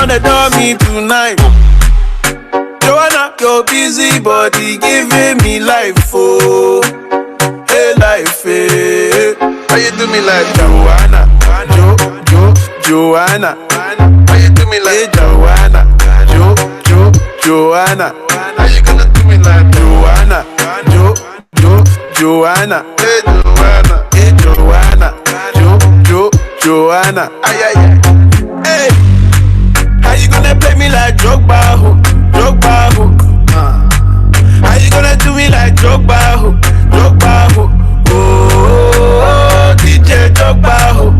on the dummy tonight. Joanna, your busy body giving me life, oh. Hey, life, hey. How you do me like Joanna? Joanna. How you do me like Joanna? Joanna. How you gonna do me like Joanna? Joanna. Hey, Joanna. Hey, Joanna. Joanna. Ay, ay, ay. Hey. How you gonna play me like Drogba, ho? How you gonna do me like Drogba, ho? Oh, DJ Drogba, ho.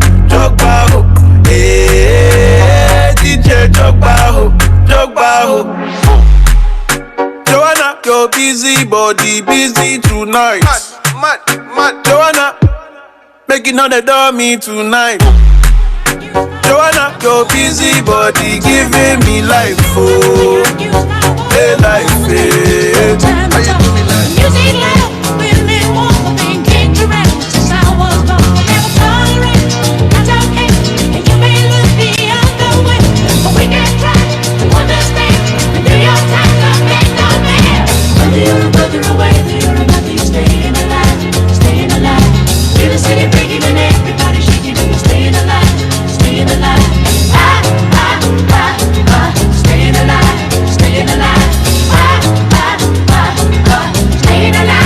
Hey, DJ Drogba, ho. Joanna, your busy body busy tonight. Mad. Joanna, making all the dummy tonight. Joanna, your busy body giving me life, oh. Hey, life, hey. How you do me like? Music loud, really want to be kicked around since I was born. Never tolerate, that's okay. And you may look the other way, but we can try to understand. And do your time, not make no man. Whether you're a brother away, whether you're a mother, you're staying alive. Feel the city breaking and everybody shaking, and you're staying alive. Staying alive. Staying alive. Staying alive. Staying alive.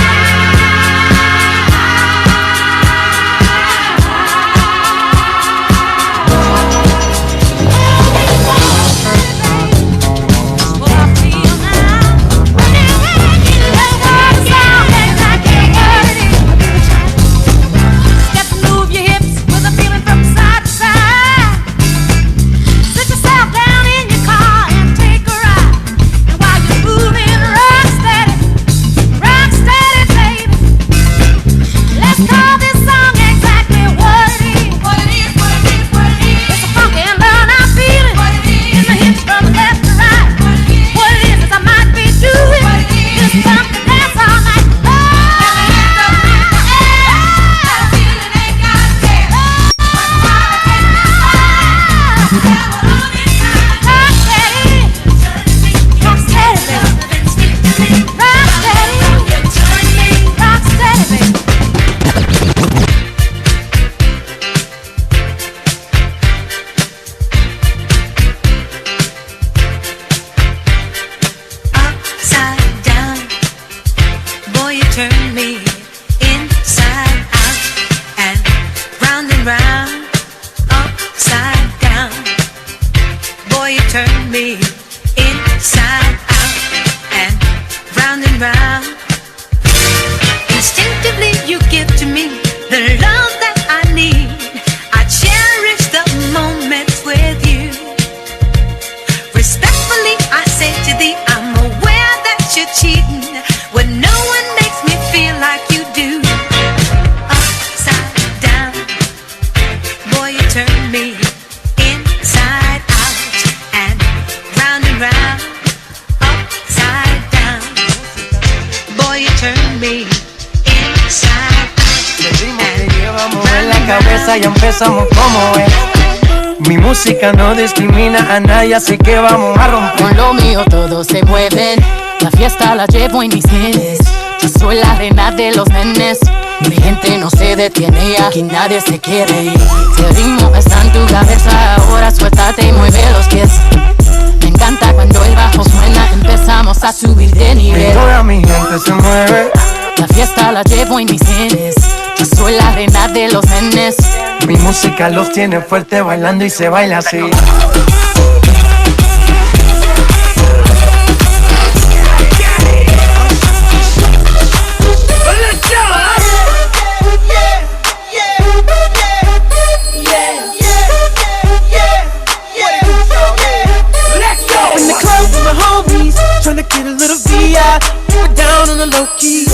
Ya empezamos como es. Mi música no discrimina a nadie, así que vamos a romper. Con lo mío todos se mueven, la fiesta la llevo en mis genes. Yo soy la reina de los nenes, mi gente no se detiene y aquí nadie se quiere ir. Si el ritmo está en tu cabeza, ahora suéltate y mueve los pies. Me encanta cuando el bajo suena, empezamos a subir de nivel. Toda mi gente se mueve, la fiesta la llevo en mis genes. Yo soy la reina de los nenes. Mi música los tiene fuerte bailando y se baila así. In the club with my homies, tryna get a little VI. We're down on the low key.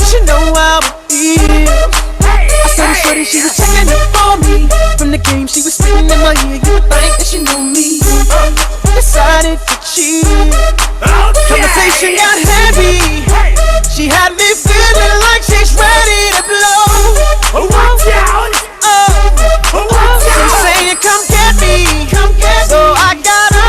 She know how it feels. I saw the shorty, she was checking up on me. From the game, she was spitting in my ear. You would think that she knew me. Decided to cheat. Conversation got heavy. She had me feeling like she's ready to blow. Watch out! She's saying, come get me. So I got her.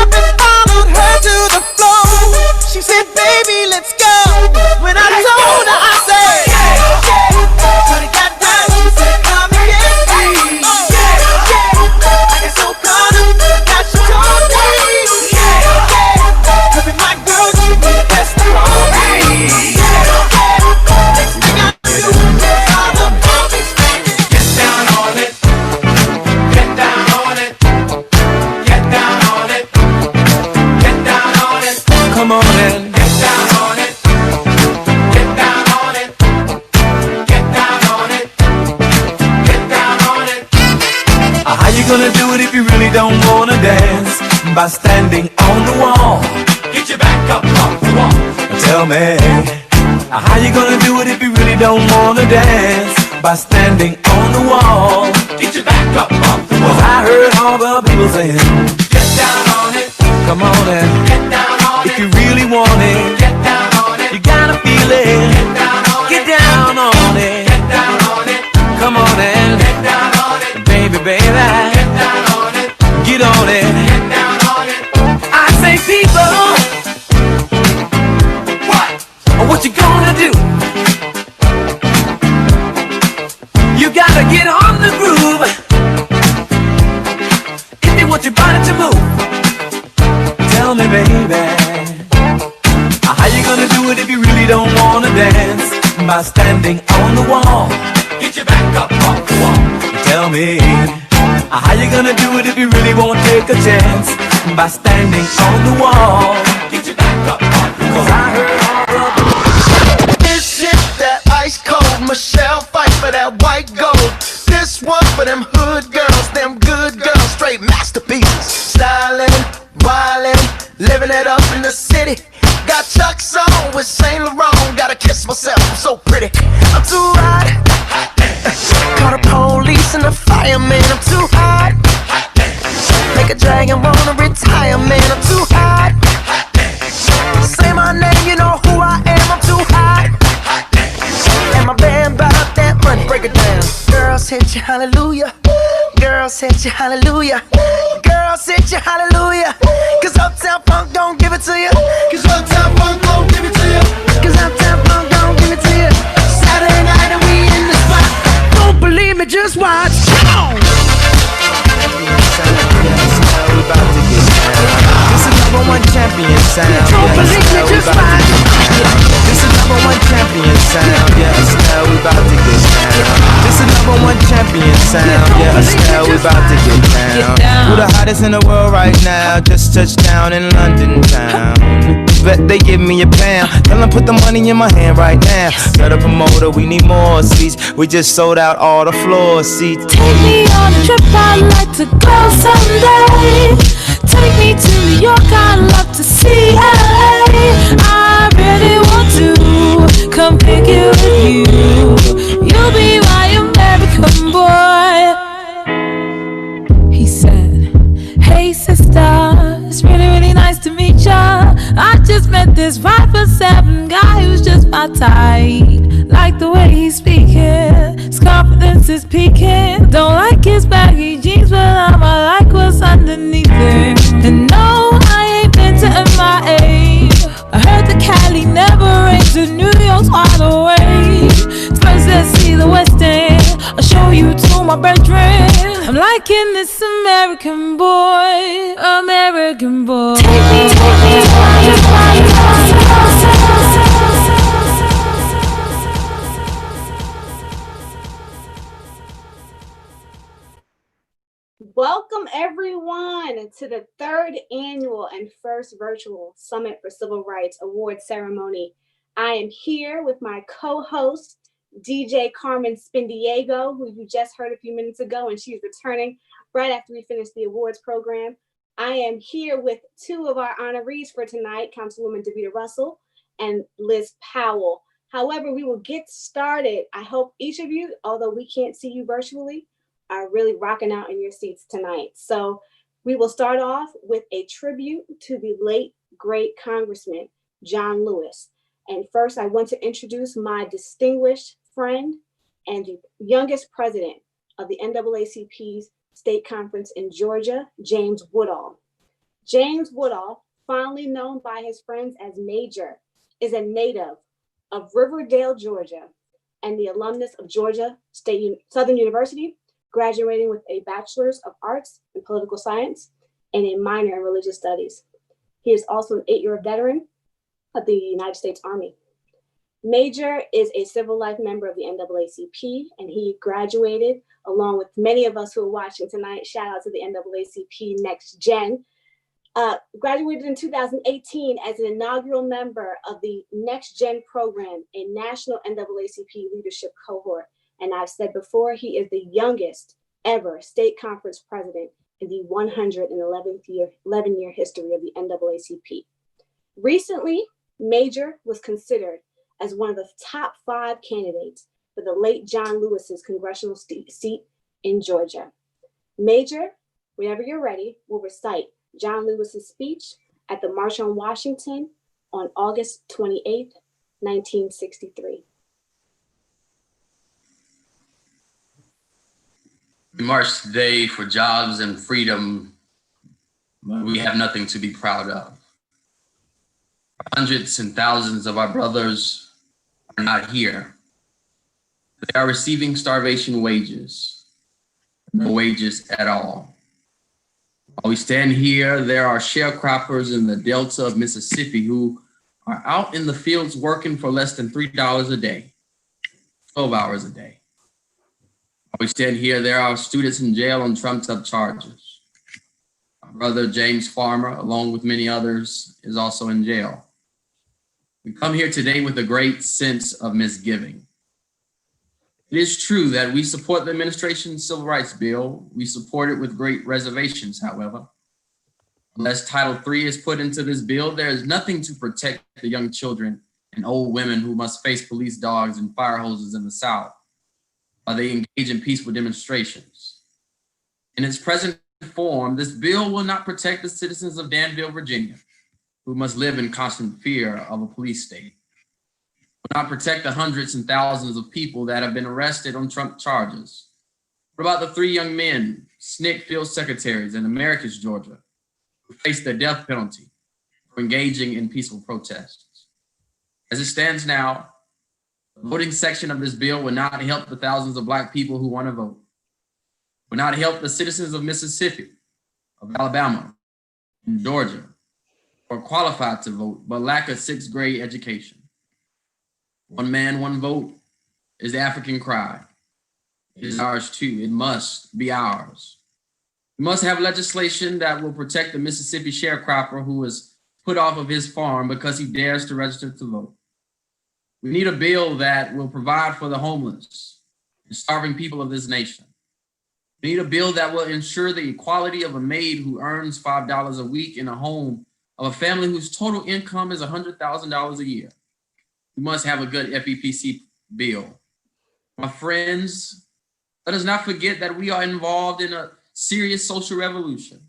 gonna do it if you really don't wanna dance? By standing on the wall. Get your back up off the wall. Tell me, how you gonna do it if you really don't wanna dance? By standing on the wall. Get your back up off the wall. 'Cause I heard all the people saying, get down on it. Come on and get down on it. If you really want it, get down on it. You gotta feel it. Get down on it. Get down on it. Get down on it. Come on and get down on it. Baby, baby. Get down on it. Get on it. Get down on it. I say people, what you gonna do? You gotta get on the groove if you want your body to move. Tell me, baby, how you gonna do it if you really don't wanna dance? By standing on the wall. Get your back up off the wall. Tell me, how you gonna do it if you really won't take a chance? By standing on the wall. Get your back up off the wall. 'Cause I heard all the that ice cold Michelle fight for that white gold. This one for them hood girls, them good girls, straight masterpieces. Stylin', wildin', living it up in the city. Got Chuck's on with Saint Laurent. Gotta kiss myself, I'm so pretty. I'm too hot. Call the police and the fireman. I'm too hot. Make a dragon wanna retire, man. I'm too hot. Say my name, you know who I am. I'm too hot. And my band bought that money, break it down. Girls hit you, hallelujah. Girls hit you, hallelujah. Girls hit you, hallelujah. 'Cause Uptown Funk don't give it to you. 'Cause Uptown Funk don't give it to you. 'Cause Uptown Funk don't give it to you. Saturday night and we in the spot. Don't believe me, just watch. This is number one champion sound. Don't believe me, just watch. This is number one champion sound. Yes, now we about to get down. This is number one champion sound. Yes, now we about to get down. Who the hottest in the world right now? Just touched down in London town. Bet they give me a pound. Tell them put the money in my hand right now. Got a promoter, we need more seats. We just sold out all the floor seats. Take me on a trip, I'd like to go someday. Take me to New York, I'd love to see LA. I really want to come pick it with you. You'll be my American boy. He said, hey sister, it's really, really nice to meet ya. I just met this 5'7" guy who's just my type. Like the way he's speaking, his confidence is peaking. Don't like his baggy jeans, but I'ma like what's underneath it. And no, I ain't been to MIA. I heard the Cali never rains, and New York's wide awake. First let's see the West End, I'll show you to my bedroom. I'm liking this American boy, American boy. Take me Welcome everyone to the third annual and first virtual Summit for Civil Rights Award ceremony. I am here with my co-host, DJ Carmen Spindiego, who you just heard a few minutes ago, and she's returning right after we finish the awards program. I am here with two of our honorees for tonight, Councilwoman Davita Russell and Liz Powell. However, we will get started. I hope each of you, although we can't see you virtually, are really rocking out in your seats tonight. So we will start off with a tribute to the late, great Congressman, John Lewis. And first, I want to introduce my distinguished friend and the youngest president of the NAACP's State Conference in Georgia, James Woodall. James Woodall, fondly known by his friends as Major, is a native of Riverdale, Georgia, and the alumnus of Georgia Southern University, graduating with a Bachelor's of Arts in Political Science and a minor in Religious Studies. He is also an 8-year veteran of the United States Army. Major is a civil life member of the NAACP, and he graduated along with many of us who are watching tonight. Shout out to the NAACP Next Gen. Graduated in 2018 as an inaugural member of the Next Gen program, a national NAACP leadership cohort. And I've said before, he is the youngest ever state conference president in the 11-year history of the NAACP. Recently, Major was considered as one of the top 5 candidates for the late John Lewis's congressional seat in Georgia. Major, whenever you're ready, will recite John Lewis's speech at the March on Washington on August 28th, 1963. We march today for jobs and freedom, but we have nothing to be proud of. Hundreds and thousands of our brothers are not here. They are receiving starvation wages, no wages at all. While we stand here, there are sharecroppers in the Delta of Mississippi who are out in the fields working for less than $3 a day, 12 hours a day. While we stand here, there are students in jail on trumped-up charges. My brother, James Farmer, along with many others, is also in jail. We come here today with a great sense of misgiving. It is true that we support the administration's civil rights bill. We support it with great reservations, however. Unless Title III is put into this bill, there is nothing to protect the young children and old women who must face police dogs and fire hoses in the South while they engage in peaceful demonstrations. In its present form, this bill will not protect the citizens of Danville, Virginia, who must live in constant fear of a police state. Will not protect the hundreds and thousands of people that have been arrested on Trump charges. What about the 3 young men, SNCC field secretaries in Americus, Georgia, who faced the death penalty for engaging in peaceful protests? As it stands now, the voting section of this bill will not help the thousands of Black people who want to vote. Will not help the citizens of Mississippi, of Alabama, and Georgia, who are qualified to vote but lack a 6th grade education. One man, one vote is the African cry. It is ours too. It must be ours. We must have legislation that will protect the Mississippi sharecropper who was put off of his farm because he dares to register to vote. We need a bill that will provide for the homeless and starving people of this nation. We need a bill that will ensure the equality of a maid who earns $5 a week in a home of a family whose total income is $100,000 a year. We must have a good FEPC bill. My friends, let us not forget that we are involved in a serious social revolution.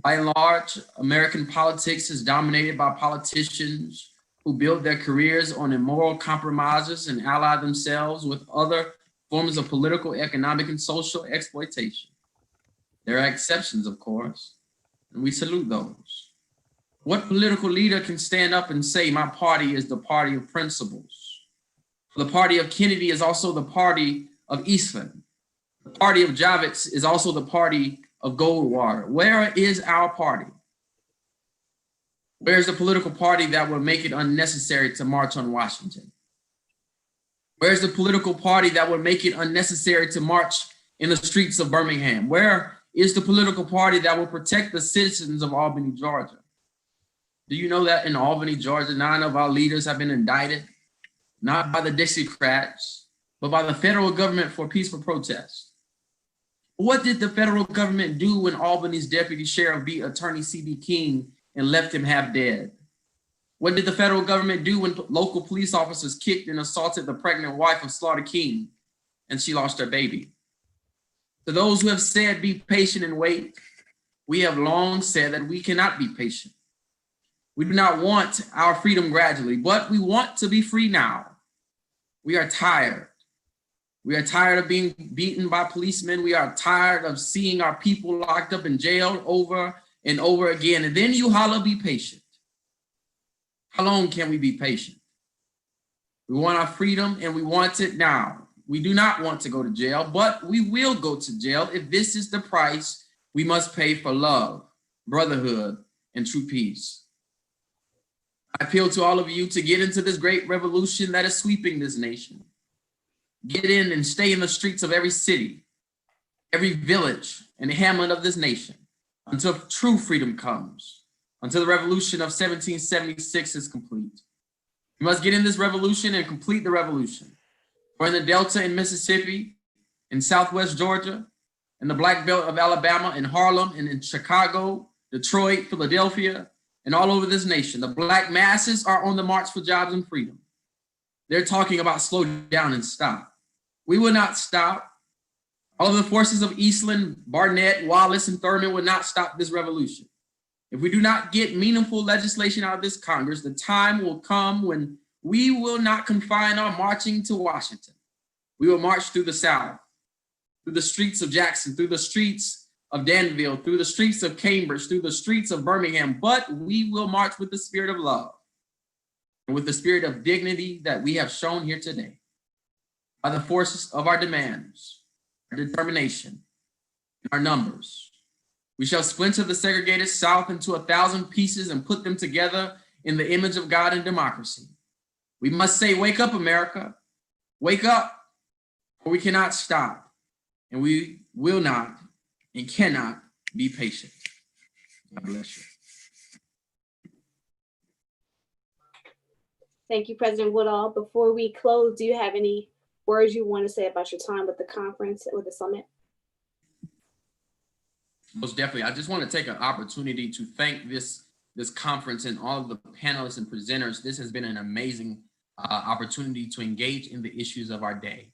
By and large, American politics is dominated by politicians who build their careers on immoral compromises and ally themselves with other forms of political, economic, and social exploitation. There are exceptions, of course, and we salute those. What political leader can stand up and say, my party is the party of principles? The party of Kennedy is also the party of Eastman. The party of Javits is also the party of Goldwater. Where is our party? Where's the political party that will make it unnecessary to march on Washington? Where's the political party that will make it unnecessary to march in the streets of Birmingham? Where is the political party that will protect the citizens of Albany, Georgia? Do you know that in Albany, Georgia, 9 of our leaders have been indicted, not by the Dixiecrats, but by the federal government for peaceful protest? What did the federal government do when Albany's deputy sheriff beat attorney C.B. King and left him half dead? What did the federal government do when local police officers kicked and assaulted the pregnant wife of Slaughter King and she lost her baby? To those who have said, be patient and wait, we have long said that we cannot be patient. We do not want our freedom gradually, but we want to be free now. We are tired. We are tired of being beaten by policemen. We are tired of seeing our people locked up in jail over and over again. And then you holler, be patient. How long can we be patient? We want our freedom and we want it now. We do not want to go to jail, but we will go to jail if this is the price we must pay for love, brotherhood, and true peace. I appeal to all of you to get into this great revolution that is sweeping this nation. Get in and stay in the streets of every city, every village and hamlet of this nation until true freedom comes, until the revolution of 1776 is complete. We must get in this revolution and complete the revolution. For in the Delta in Mississippi, in Southwest Georgia, in the Black Belt of Alabama, in Harlem, and in Chicago, Detroit, Philadelphia, and all over this nation. The Black masses are on the march for jobs and freedom. They're talking about slow down and stop. We will not stop. All of the forces of Eastland, Barnett, Wallace, and Thurman will not stop this revolution. If we do not get meaningful legislation out of this Congress, the time will come when we will not confine our marching to Washington. We will march through the South, through the streets of Jackson, through the streets of Danville, through the streets of Cambridge, through the streets of Birmingham, but we will march with the spirit of love and with the spirit of dignity that we have shown here today. By the forces of our demands, our determination, and our numbers, we shall splinter the segregated South into 1,000 pieces and put them together in the image of God and democracy. We must say, wake up, America, wake up, or we cannot stop, and we will not and cannot be patient. God bless you. Thank you, President Woodall. Before we close, do you have any words you want to say about your time with the conference or the summit? Most definitely. I just want to take an opportunity to thank this conference and all of the panelists and presenters. This has been an amazing opportunity to engage in the issues of our day.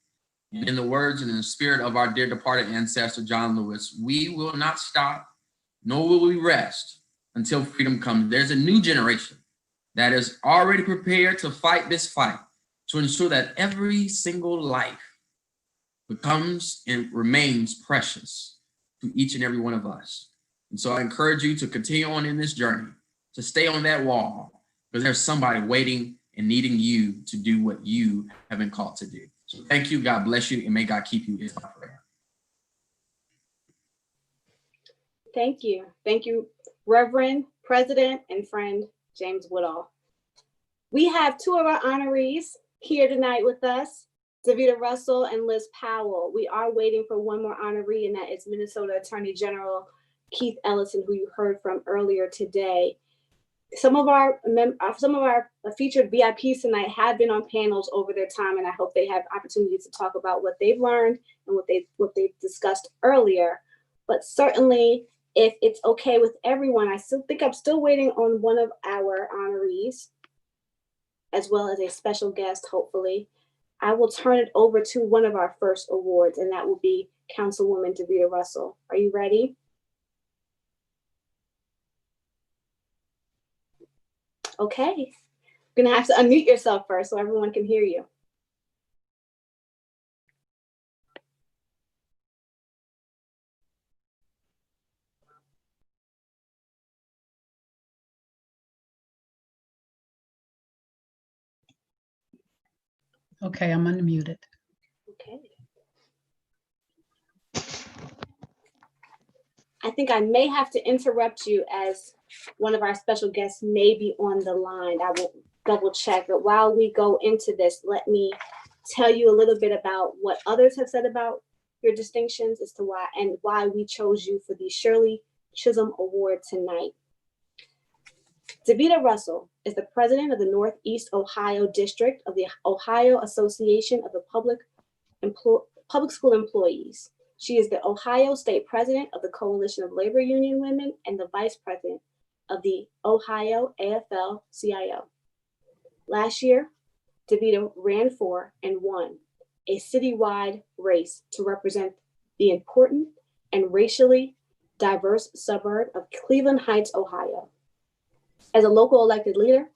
And in the words and in the spirit of our dear departed ancestor, John Lewis, we will not stop, nor will we rest until freedom comes. There's a new generation that is already prepared to fight this fight to ensure that every single life becomes and remains precious to each and every one of us. And so I encourage you to continue on in this journey, to stay on that wall, because there's somebody waiting and needing you to do what you have been called to do. So thank you, God bless you, and may God keep you is my prayer. Thank you. Thank you, Reverend, President, and friend James Woodall. We have two of our honorees here tonight with us, Davita Russell and Liz Powell. We are waiting for one more honoree, and that is Minnesota Attorney General Keith Ellison, who you heard from earlier today. Some of our featured VIPs tonight have been on panels over their time, and I hope they have opportunities to talk about what they've learned and what they've discussed earlier. But certainly, if it's okay with everyone, I still think I'm still waiting on one of our honorees, as well as a special guest, hopefully. I will turn it over to one of our first awards, and that will be Councilwoman Davita Russell. Are you ready? Okay, you're gonna have to unmute yourself first so everyone can hear you. Okay, I'm unmuted. Okay. I think I may have to interrupt you as one of our special guests may be on the line. I will double check, but while we go into this, let me tell you a little bit about what others have said about your distinctions as to why we chose you for the Shirley Chisholm Award tonight. Davita Russell is the president of the Northeast Ohio District of the Ohio Association of the Public School Employees. She is the Ohio State President of the Coalition of Labor Union Women and the Vice President of the Ohio AFL-CIO. Last year, Davita ran for and won a citywide race to represent the important and racially diverse suburb of Cleveland Heights, Ohio. As a local elected leader,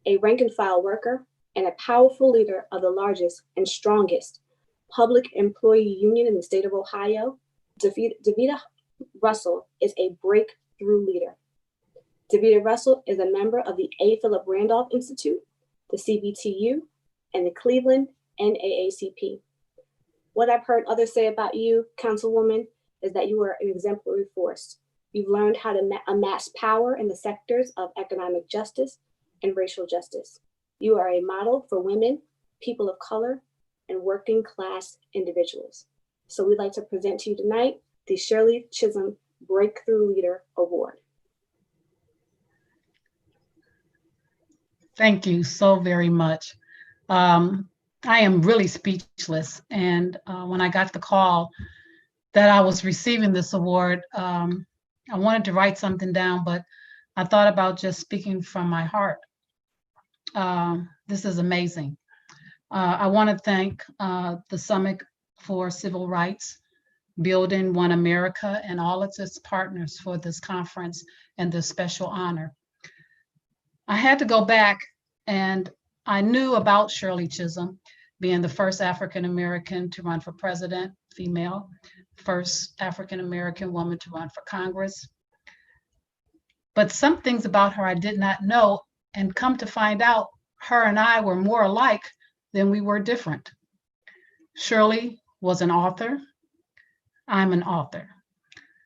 a rank and file worker, and a powerful leader of the largest and strongest public employee union in the state of Ohio, Davita Russell is a breakthrough leader. Davita Russell is a member of the A. Philip Randolph Institute, the CBTU, and the Cleveland NAACP. What I've heard others say about you, Councilwoman, is that you are an exemplary force. You've learned how to amass power in the sectors of economic justice and racial justice. You are a model for women, people of color, and working class individuals. So we'd like to present to you tonight the Shirley Chisholm Breakthrough Leader Award. Thank you so very much. I am really speechless. And when I got the call, that I was receiving this award, I wanted to write something down, but I thought about just speaking from my heart. This is amazing. I want to thank the Summit for Civil Rights, Building One America, and all of its partners for this conference and this special honor. I had to go back, and I knew about Shirley Chisholm being the first African-American to run for president, female, first African-American woman to run for Congress. But some things about her I did not know, and come to find out, her and I were more alike than we were different. Shirley was an author. I'm an author.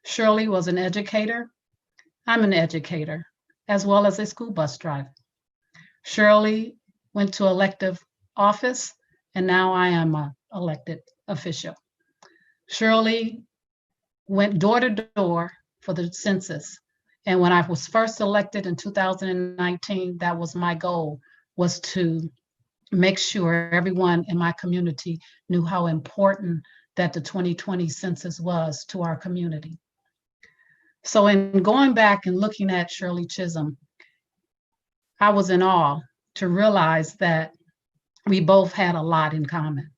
Shirley was an educator. I'm an educator, as well as a school bus driver. Shirley went to elective office, and now I am an elected official. Shirley went door to door for the census. And when I was first elected in 2019, that was my goal, was to make sure everyone in my community knew how important that the 2020 census was to our community. So in going back and looking at Shirley Chisholm, I was in awe to realize that we both had a lot in common.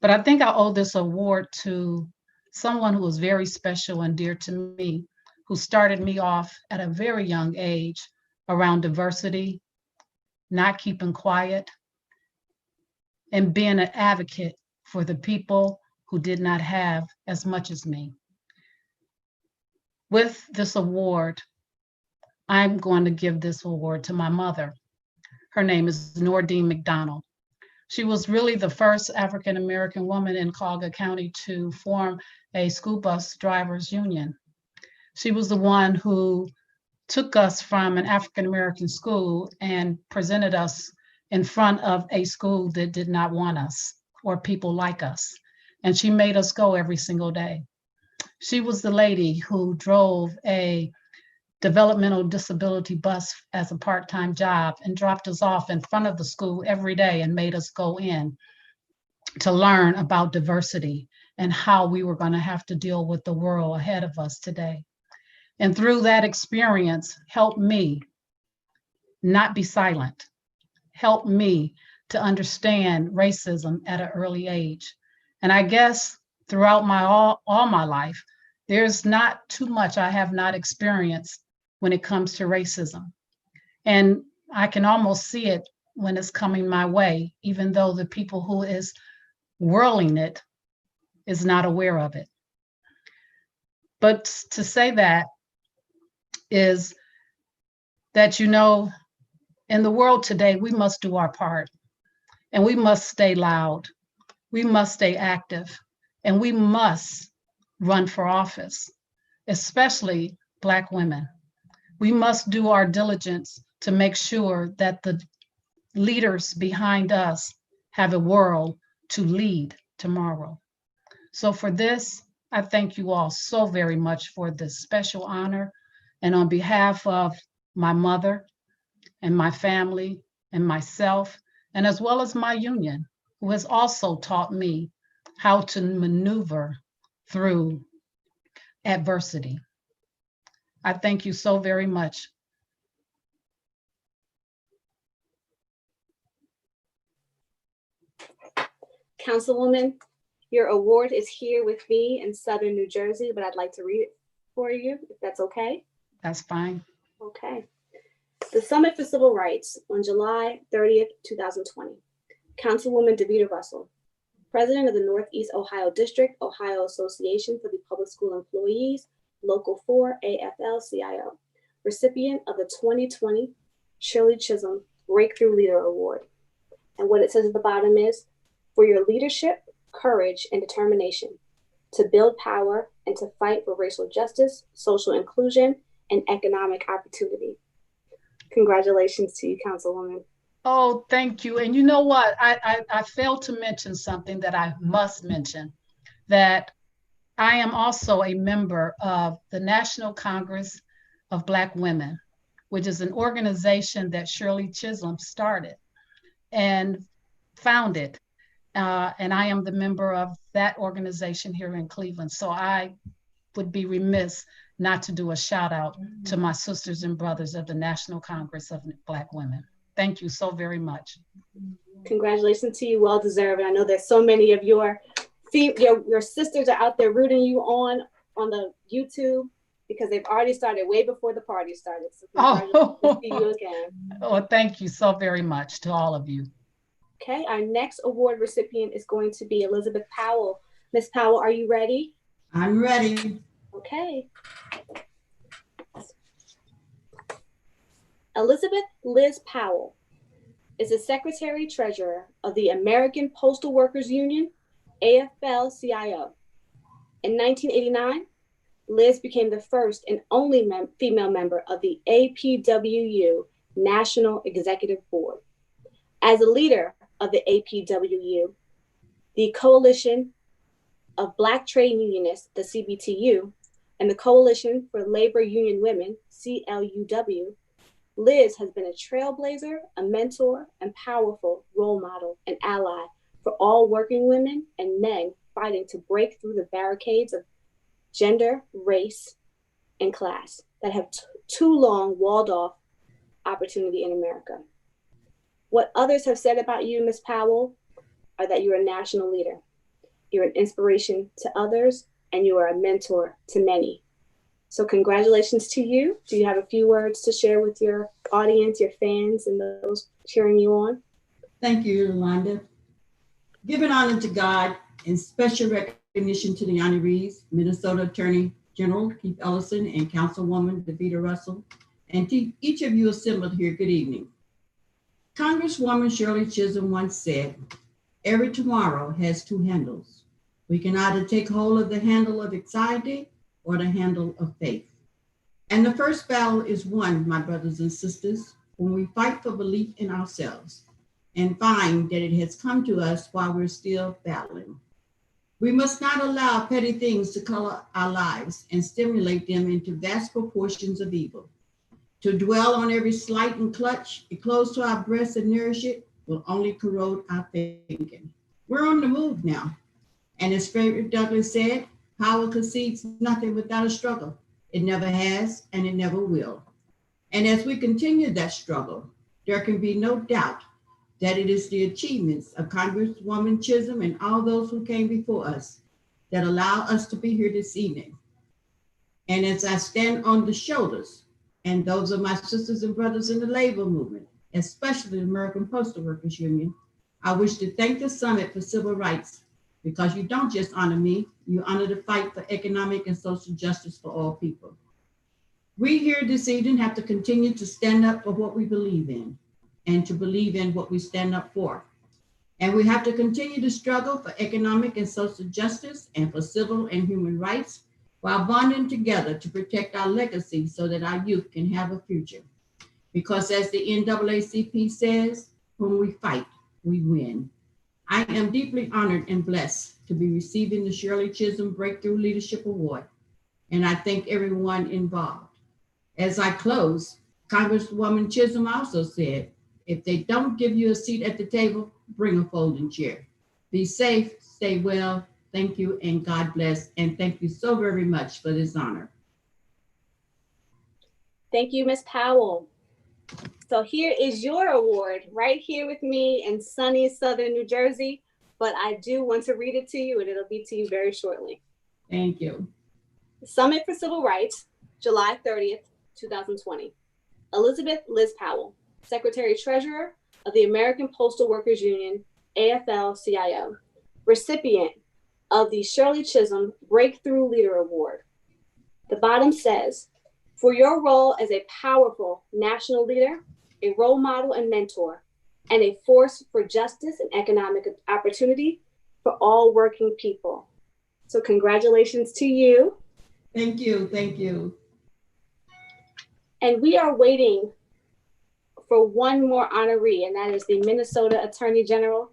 But I think I owe this award to someone who was very special and dear to me, who started me off at a very young age around diversity, not keeping quiet, and being an advocate for the people who did not have as much as me. With this award, I'm going to give this award to my mother. Her name is Nordine McDonald. She was really the first African-American woman in Colga County to form a school bus drivers union. She was the one who took us from an African-American school and presented us in front of a school that did not want us or people like us. And she made us go every single day. She was the lady who drove a developmental disability bus as a part-time job and dropped us off in front of the school every day and made us go in to learn about diversity and how we were going to have to deal with the world ahead of us today. And through that experience, helped me not be silent, helped me to understand racism at an early age. And I guess throughout all my life, there's not too much I have not experienced when it comes to racism. And I can almost see it when it's coming my way, even though the people who is whirling it is not aware of it. But to say that is that, you know, in the world today, we must do our part, and we must stay loud, we must stay active, and we must run for office, especially Black women. We must do our diligence to make sure that the leaders behind us have a world to lead tomorrow. So for this, I thank you all so very much for this special honor. And on behalf of my mother and my family and myself, and as well as my union, who has also taught me how to maneuver through adversity. I thank you so very much. Councilwoman, your award is here with me in Southern New Jersey, but I'd like to read it for you, if that's okay. That's fine. Okay. The Summit for Civil Rights on July 30th, 2020. Councilwoman Davita Russell, President of the Northeast Ohio District, Ohio Association for the Public School Employees, Local 4, AFL-CIO. Recipient of the 2020 Shirley Chisholm Breakthrough Leader Award. And what it says at the bottom is, for your leadership, courage, and determination to build power and to fight for racial justice, social inclusion, and economic opportunity. Congratulations to you, Councilwoman. Oh, thank you. And you know what? I failed to mention something that I must mention, that I am also a member of the National Congress of Black Women, which is an organization that Shirley Chisholm started and founded. and I am the member of that organization here in Cleveland. So I would be remiss not to do a shout out to my sisters and brothers of the National Congress of Black Women. Thank you so very much. Congratulations to you, well deserved. And I know there's so many of your sisters are out there rooting you on the YouTube because they've already started way before the party started. So congratulations to you again. Oh, thank you so very much to all of you. Okay, our next award recipient is going to be Elizabeth Powell. Ms. Powell, are you ready? I'm ready. Okay. Elizabeth Liz Powell is the Secretary Treasurer of the American Postal Workers Union, AFL-CIO. In 1989, Liz became the first and only female member of the APWU National Executive Board. As a leader of the APWU, the Coalition of Black Trade Unionists, the CBTU, and the Coalition for Labor Union Women, CLUW, Liz has been a trailblazer, a mentor, and powerful role model and ally for all working women and men fighting to break through the barricades of gender, race, and class that have too long walled off opportunity in America. What others have said about you, Ms. Powell, are that you're a national leader. You're an inspiration to others, and you are a mentor to many. So congratulations to you. Do you have a few words to share with your audience, your fans, and those cheering you on? Thank you, Yolanda. Giving honor to God and special recognition to the honorees, Minnesota Attorney General Keith Ellison and Councilwoman Davita Russell, and to each of you assembled here, good evening. Congresswoman Shirley Chisholm once said, "Every tomorrow has two handles. We can either take hold of the handle of anxiety or the handle of faith." And the first battle is won, my brothers and sisters, when we fight for belief in ourselves and find that it has come to us while we're still battling. We must not allow petty things to color our lives and stimulate them into vast proportions of evil. To dwell on every slight and clutch it close to our breast and nourish it will only corrode our thinking. We're on the move now. And as Frederick Douglass said, power concedes nothing without a struggle. It never has, and it never will. And as we continue that struggle, there can be no doubt that it is the achievements of Congresswoman Chisholm and all those who came before us that allow us to be here this evening. And as I stand on the shoulders and those of my sisters and brothers in the labor movement, especially the American Postal Workers Union, I wish to thank the Summit for Civil Rights, because you don't just honor me, you honor the fight for economic and social justice for all people. We here this evening have to continue to stand up for what we believe in and to believe in what we stand up for. And we have to continue to struggle for economic and social justice and for civil and human rights while bonding together to protect our legacy so that our youth can have a future. Because as the NAACP says, when we fight, we win. I am deeply honored and blessed to be receiving the Shirley Chisholm Breakthrough Leadership Award, and I thank everyone involved. As I close, Congresswoman Chisholm also said, if they don't give you a seat at the table, bring a folding chair. Be safe, stay well, thank you, and God bless, and thank you so very much for this honor. Thank you, Ms. Powell. So here is your award right here with me in sunny Southern New Jersey, but I do want to read it to you and it'll be to you very shortly. Thank you. Summit for Civil Rights, July 30th, 2020. Elizabeth Liz Powell, Secretary Treasurer of the American Postal Workers Union, AFL-CIO, recipient of the Shirley Chisholm Breakthrough Leader Award. The bottom says, for your role as a powerful national leader, a role model and mentor, and a force for justice and economic opportunity for all working people. So congratulations to you. Thank you, thank you. And we are waiting for one more honoree, and that is the Minnesota Attorney General.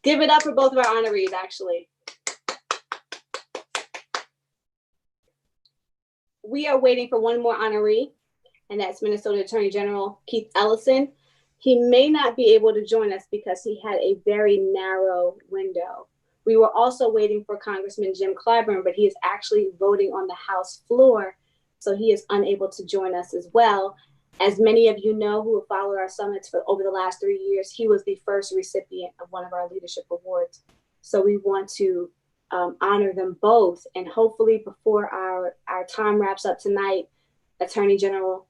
Give it up for both of our honorees, actually. We are waiting for one more honoree, and that's Minnesota Attorney General Keith Ellison. He may not be able to join us because he had a very narrow window. We were also waiting for Congressman Jim Clyburn, but he is actually voting on the House floor, so he is unable to join us as well. As many of you know who have followed our summits for over the last 3 years, he was the first recipient of one of our leadership awards. So we want to honor them both. And hopefully before our time wraps up tonight, Attorney General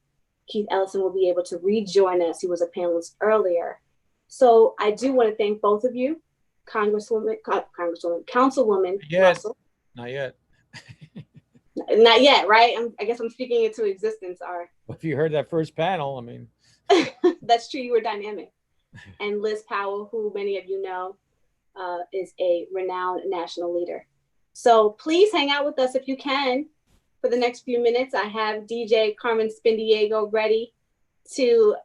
Keith Ellison will be able to rejoin us. He was a panelist earlier. So I do want to thank both of you, Councilwoman Russell. Not yet. Not yet, right? I guess I'm speaking into existence. Well, if you heard that first panel, I mean. That's true, you were dynamic. And Liz Powell, who many of you know, is a renowned national leader. So please hang out with us if you can. For the next few minutes, I have DJ Carmen Spindiego ready to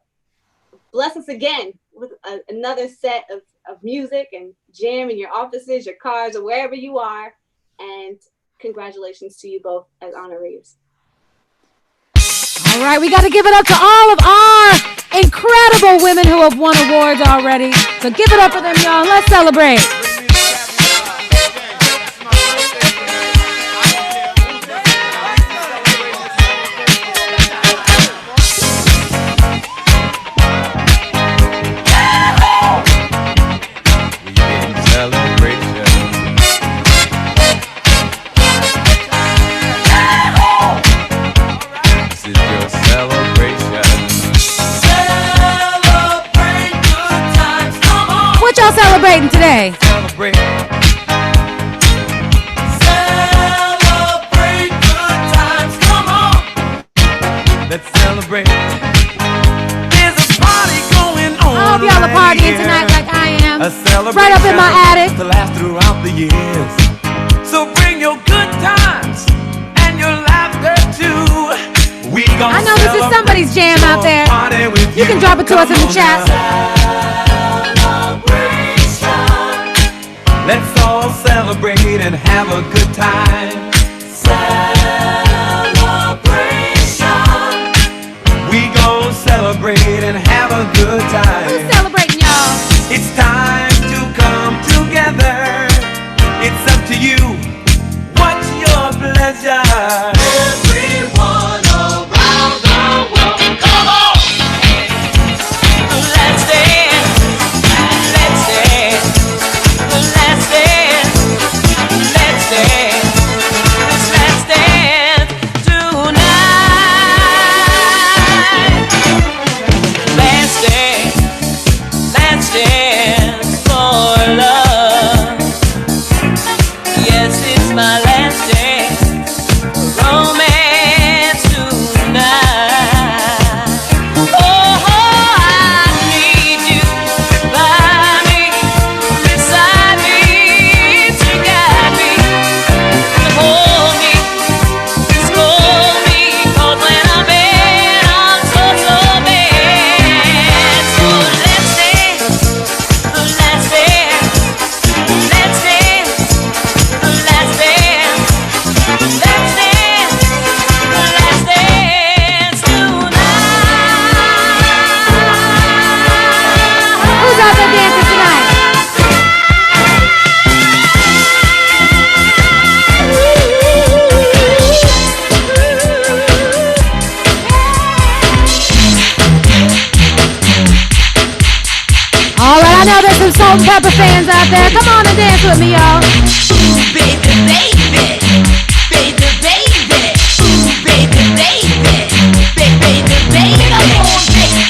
bless us again with another set of music and jam in your offices, your cars, or wherever you are. And congratulations to you both as honorees. All right, we got to give it up to all of our incredible women who have won awards already. So give it up for them, y'all. Let's celebrate. What y'all celebrating today? Celebrate. Celebrate good times. Come on. Let's celebrate. There's a party going on. I hope y'all are partying tonight like I am. A celebration right up in my attic. to last throughout the years. So bring your good times and your laughter too. We gonna I know this is somebody's jam out there. You can drop it to us in the chat. Let's all celebrate and have a good time. Celebration. We gon' celebrate and have a good time. Who's celebrating, y'all? It's time to come together. It's up to you. What's your pleasure? Everyone around the world, come on. Let's dance. Let's dance. Let's dance, let's dance, let's dance tonight. Let's dance for love. Yes, it's my last dance, romance tonight. Oh, I need you by me, beside me, to guide me, to hold me, to scold me, 'cause when I'm bad, I'm so bad. So let's dance, let's dance, let's dance, let's dance, let's dance, let's dance tonight. Who's out there dancing tonight? All right, I know there's some Salt and Pepper fans out there. Come on and dance with me, y'all. Baby, baby, baby, baby, ooh, baby, baby, baby, baby, come on, baby.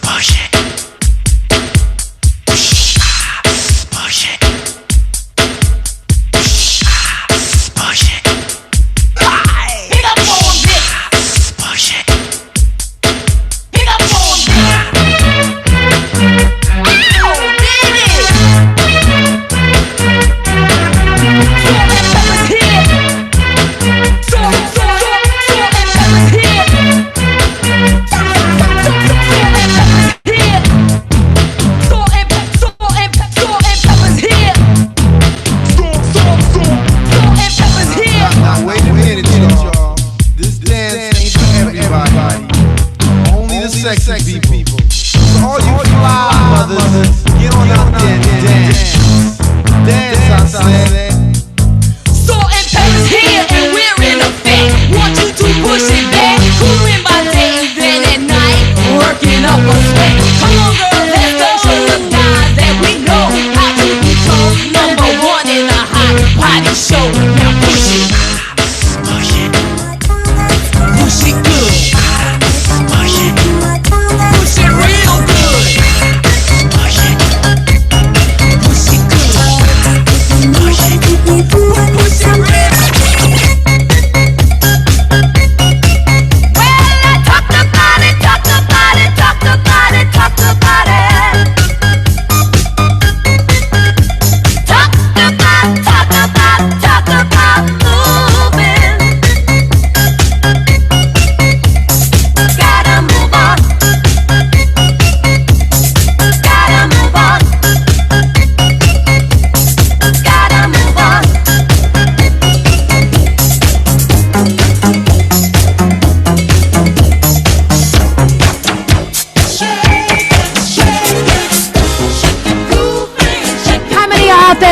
Push it. Push it. Push it. Hit up on this. Push it. So all you fly mothers, get on out there and dance. Dance, I said. Salt and pepper's here and we're in effect. Want you to push it back. Cooling by day, then at night, working up a sweat. Come on, girl, let's go show the guys that we know how to control. Number one in the hot body show. Now push it. Push it. Push it good. Push it. Push it real good. Push it. Push it good. Push it. Push it real.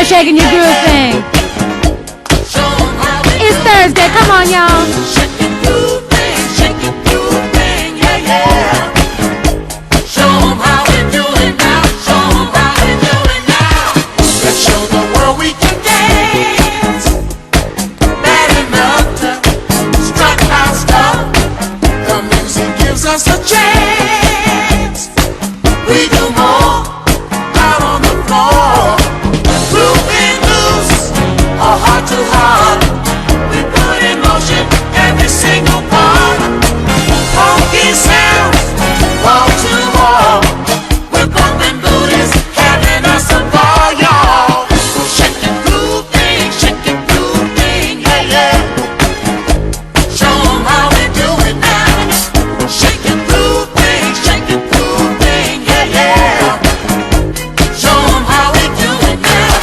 Shaking your groove thing. It's Thursday. Come on, y'all. Show 'em how we do it now. Show 'em how we do it now. Let's show the world we can dance. Bad enough to strut our stuff. The music gives us a chance. We do more out on the floor. Grooving loose, a heart to heart. We put in motion every single part. Funky sounds, wall to wall. We're bumping booties, having us a ball, y'all. So shake it, groove thing, yeah, yeah. Show 'em how we do it now. Shake it, groove thing, yeah, yeah. Show 'em how we do it now.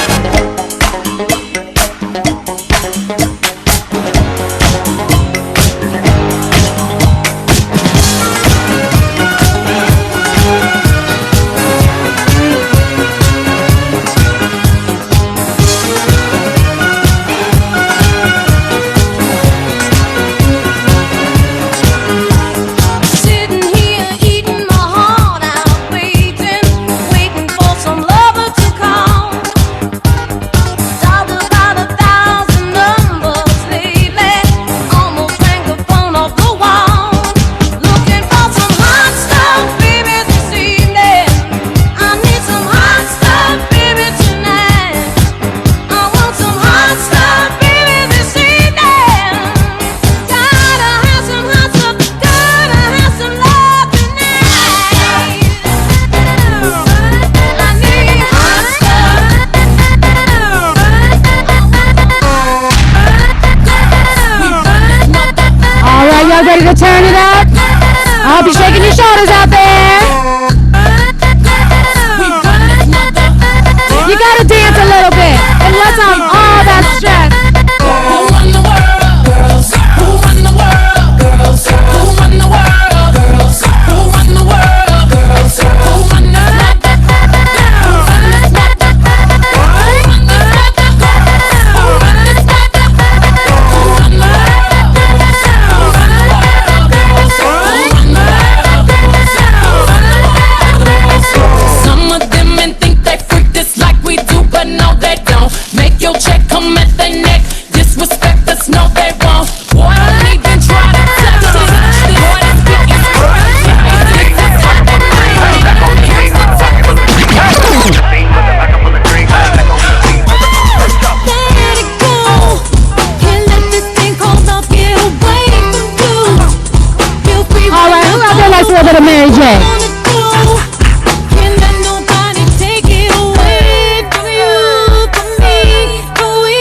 Sitting here eating my heart out, waiting for some lover to call. Dialed about 1,000 numbers lately, almost rang the phone off the wall. Looking for some hot stuff, baby, this evening. I need some hot stuff, baby, tonight. I want some hot stuff, baby, this evening. Gotta have some hot stuff, gotta have some love tonight. I need hot stuff. All right, y'all ready to turn it up? I hope you're shaking your shoulders out there. You gotta dance a little bit and let off all that stress. Who run the world? Girls. Who run the world? Girls. Who run the world? Girls. Who run the world? Girls. Who run the world? Some of them men think they freak this like we do, but no they don't. Make your check come at their neck. Disrespect us, no they won't. Boy, don't even try to touch it. Boy, this beat is crazy. Let it go. Can't let this thing called love get away from you. Feel free. All right, who out there likes a little bit of Mary J? Can't let nobody take it away from you, from me, from we.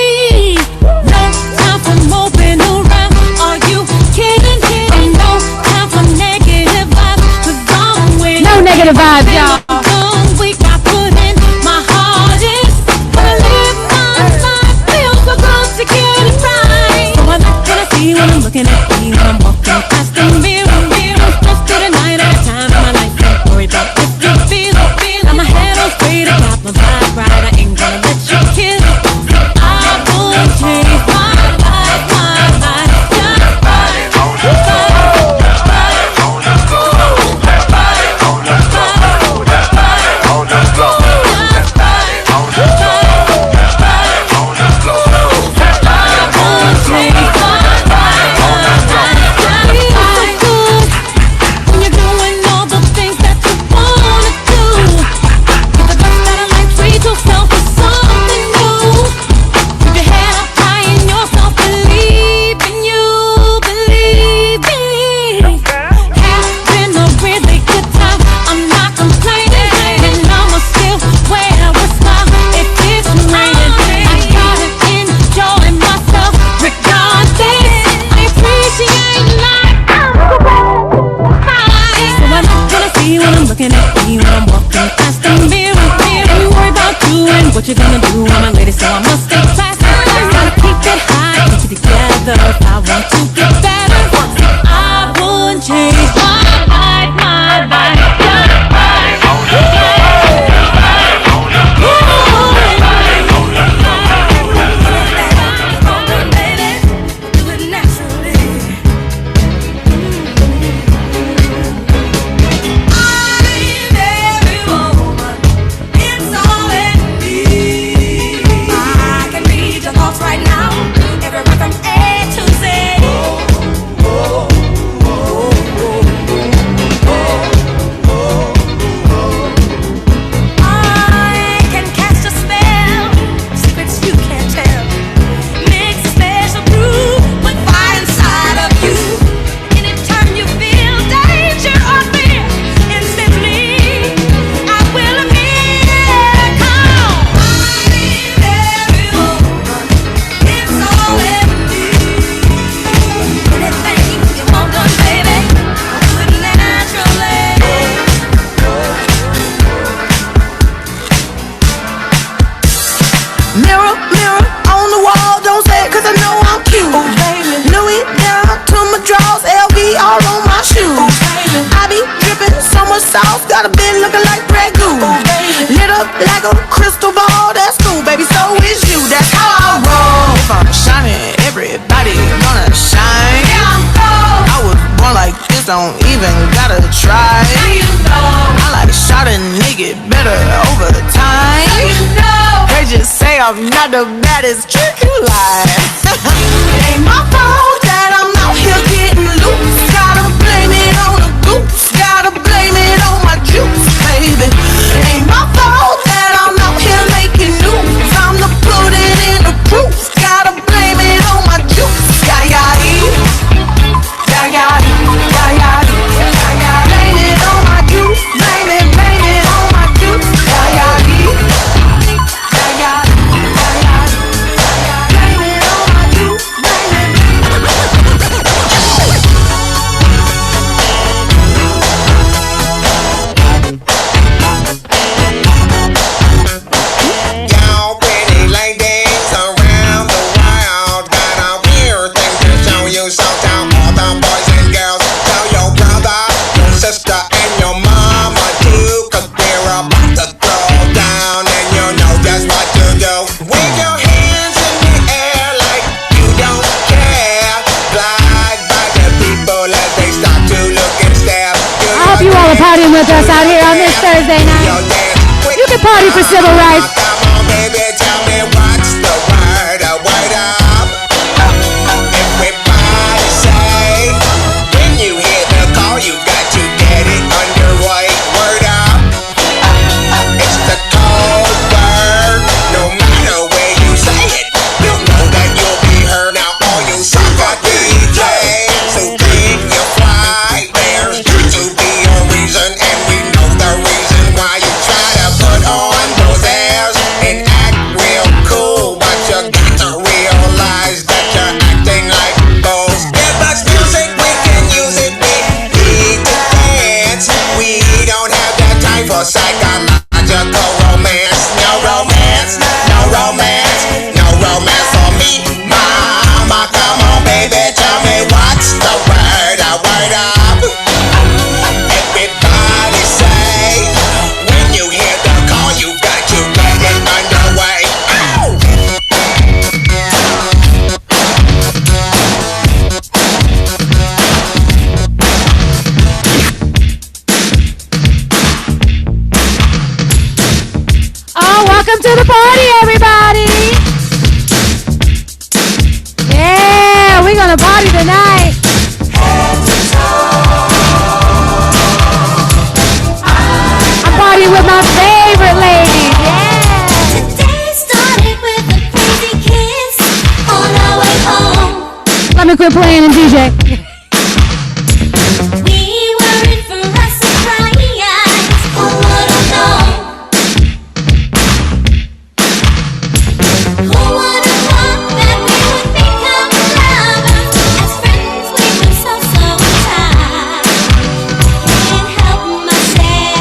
No time for moping around. Are you kidding? And no time for negative vibes. 'Cause I'm with No negative vibes, y'all. Long week I put in my hardest. But I live my life, feel so good to get it right. So I like what I see when I'm looking at me when I'm walking past the mirror. Just to the night at a time in my life. them looking at me when I'm walking past the mirror. Ain't worry about you and what you're gonna do. I'm a lady, so I must stay classy. Gotta keep it high, keep it together. If I want to get better, I wouldn't change my life. Sauce, got a bit looking like Grey Goose. Lit up like a crystal ball, that's cool, baby, so is you. That's how I roll. If I'm shining, everybody gonna shine. Yeah, I'm cold. I was born like this, don't even gotta try. Now you know. I like shot a nigga better over time. Now you know. They just say I'm not the baddest trick you like. It ain't my fault that I'm out here getting loose. Gotta blame it on the goose. Gotta blame it on my juice, baby. It ain't my fault that I'm out here making news. I'm the put it in the proof. Gotta blame it on my juice. Blame it on my juice. Blame it on my juice. Partying with us out here on this Thursday night. You can party for civil rights. Come on, baby, tell me what's the word up. Everybody say, when you hear the call, you got to get it underway. Word up. It's the code word. No matter where you say it, you know that you'll be heard. Now all you sucker DJs who think you're fly, there's got to be a reason, and we know the reason why you try to put on those airs and act real cool, but you got to realize that you're acting like those. Give us music, we can use it, we need to dance. We don't have the time for psychological romance. No romance, no romance, no romance for me, mama. Come on, baby, tell me what's the word up. Everybody say, when you hear the call, you got to get it underway. Ow! Oh, welcome to the party, everybody. Yeah, we're gonna party tonight. I'm partying with my favorite ladies. Yeah. Today started with a crazy kiss on our way home. Let me quit playing and DJ. We were in for a surprise. Who would've known? Who would've thought that we would become lovers? As friends we were so tight. Can't help myself.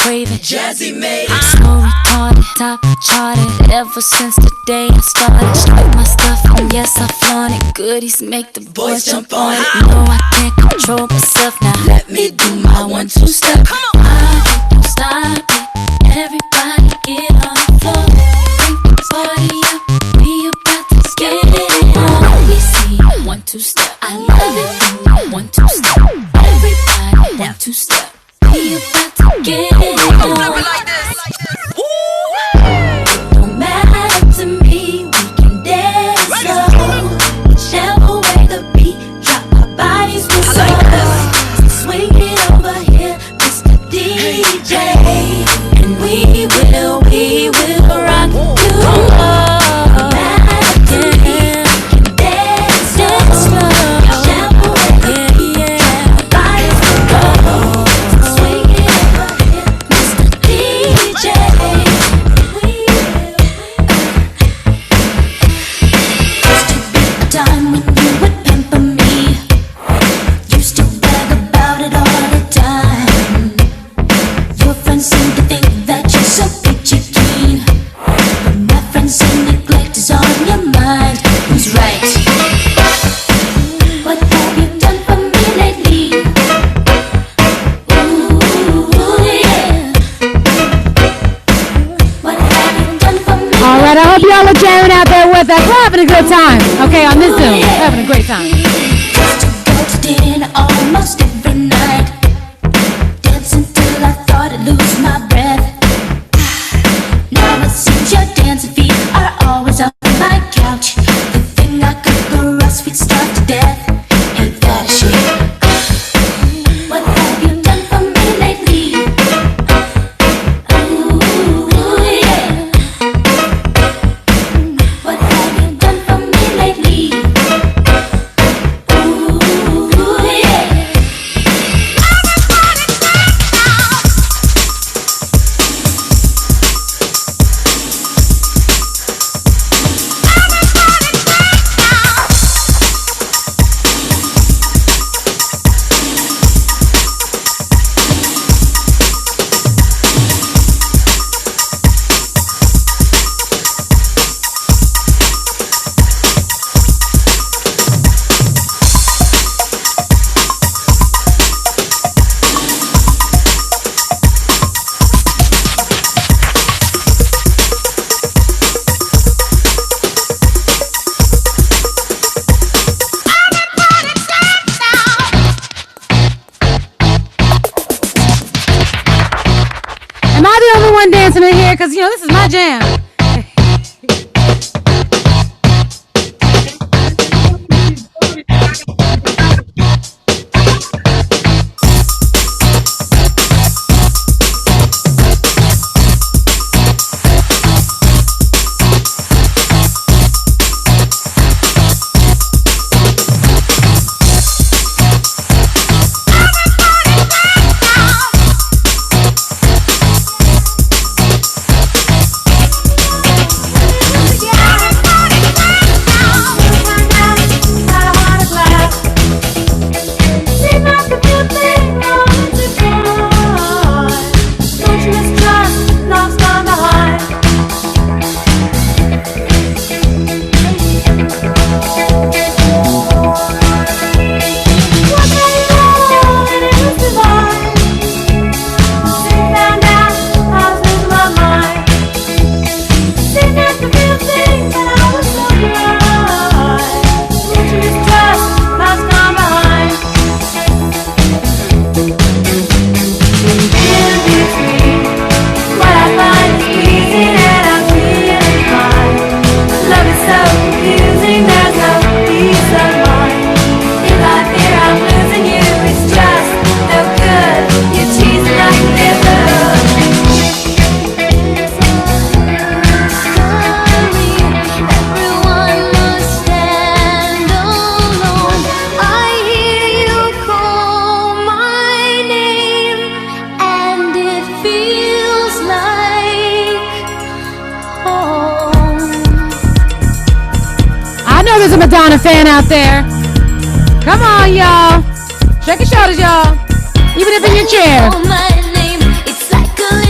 craving. Jazzy made it. So retarded, top charted. Ever since the day I started. Strike my stuff and yes I flaunt it. Goodies make the boys jump on it. No, I can't control myself now. Let me do my 1-2 step. I don't stop it. Everybody get on the floor. Bring the party up. We about to get it on. We see 1-2 step. I love it when you 1-2 step. Everybody 1-2 step. We about to get it on. Don't matter to me. We can dance slow. Whichever way the beat drop, our bodies will slow. So swing it over here, Mr. DJ. And we will rock you all. Matter to me. We can dance slow. Whichever way the beat drop, our bodies will go. So swing it over here, Mr. DJ. Used to be a time when you would pamper me. Used to brag about it all the time. Your friends seem to think that you're so peachy keen, but my friends say neglect is on your mind. Who's right? What have you done for me lately? Ooh, yeah. What have you done for me? All right, I hope y'all are jamming out there with us. We're having a good time. Okay, on this Zoom, we're having a great time. Used to go to dinner almost every night. Dancing till I thought I'd lose my breath. Now it seems your dancing feet are always on my couch. The thing I could go else feet starve to death. Hate that shit. What have you done for me lately? Ooh, yeah. What have you done for me lately? Ooh, yeah. Am I the only one dancing in here? Because, this is my jam. There's a Madonna fan out there. Come on, y'all. Shake your shoulders, y'all. Even if in your chair. My name, it's like a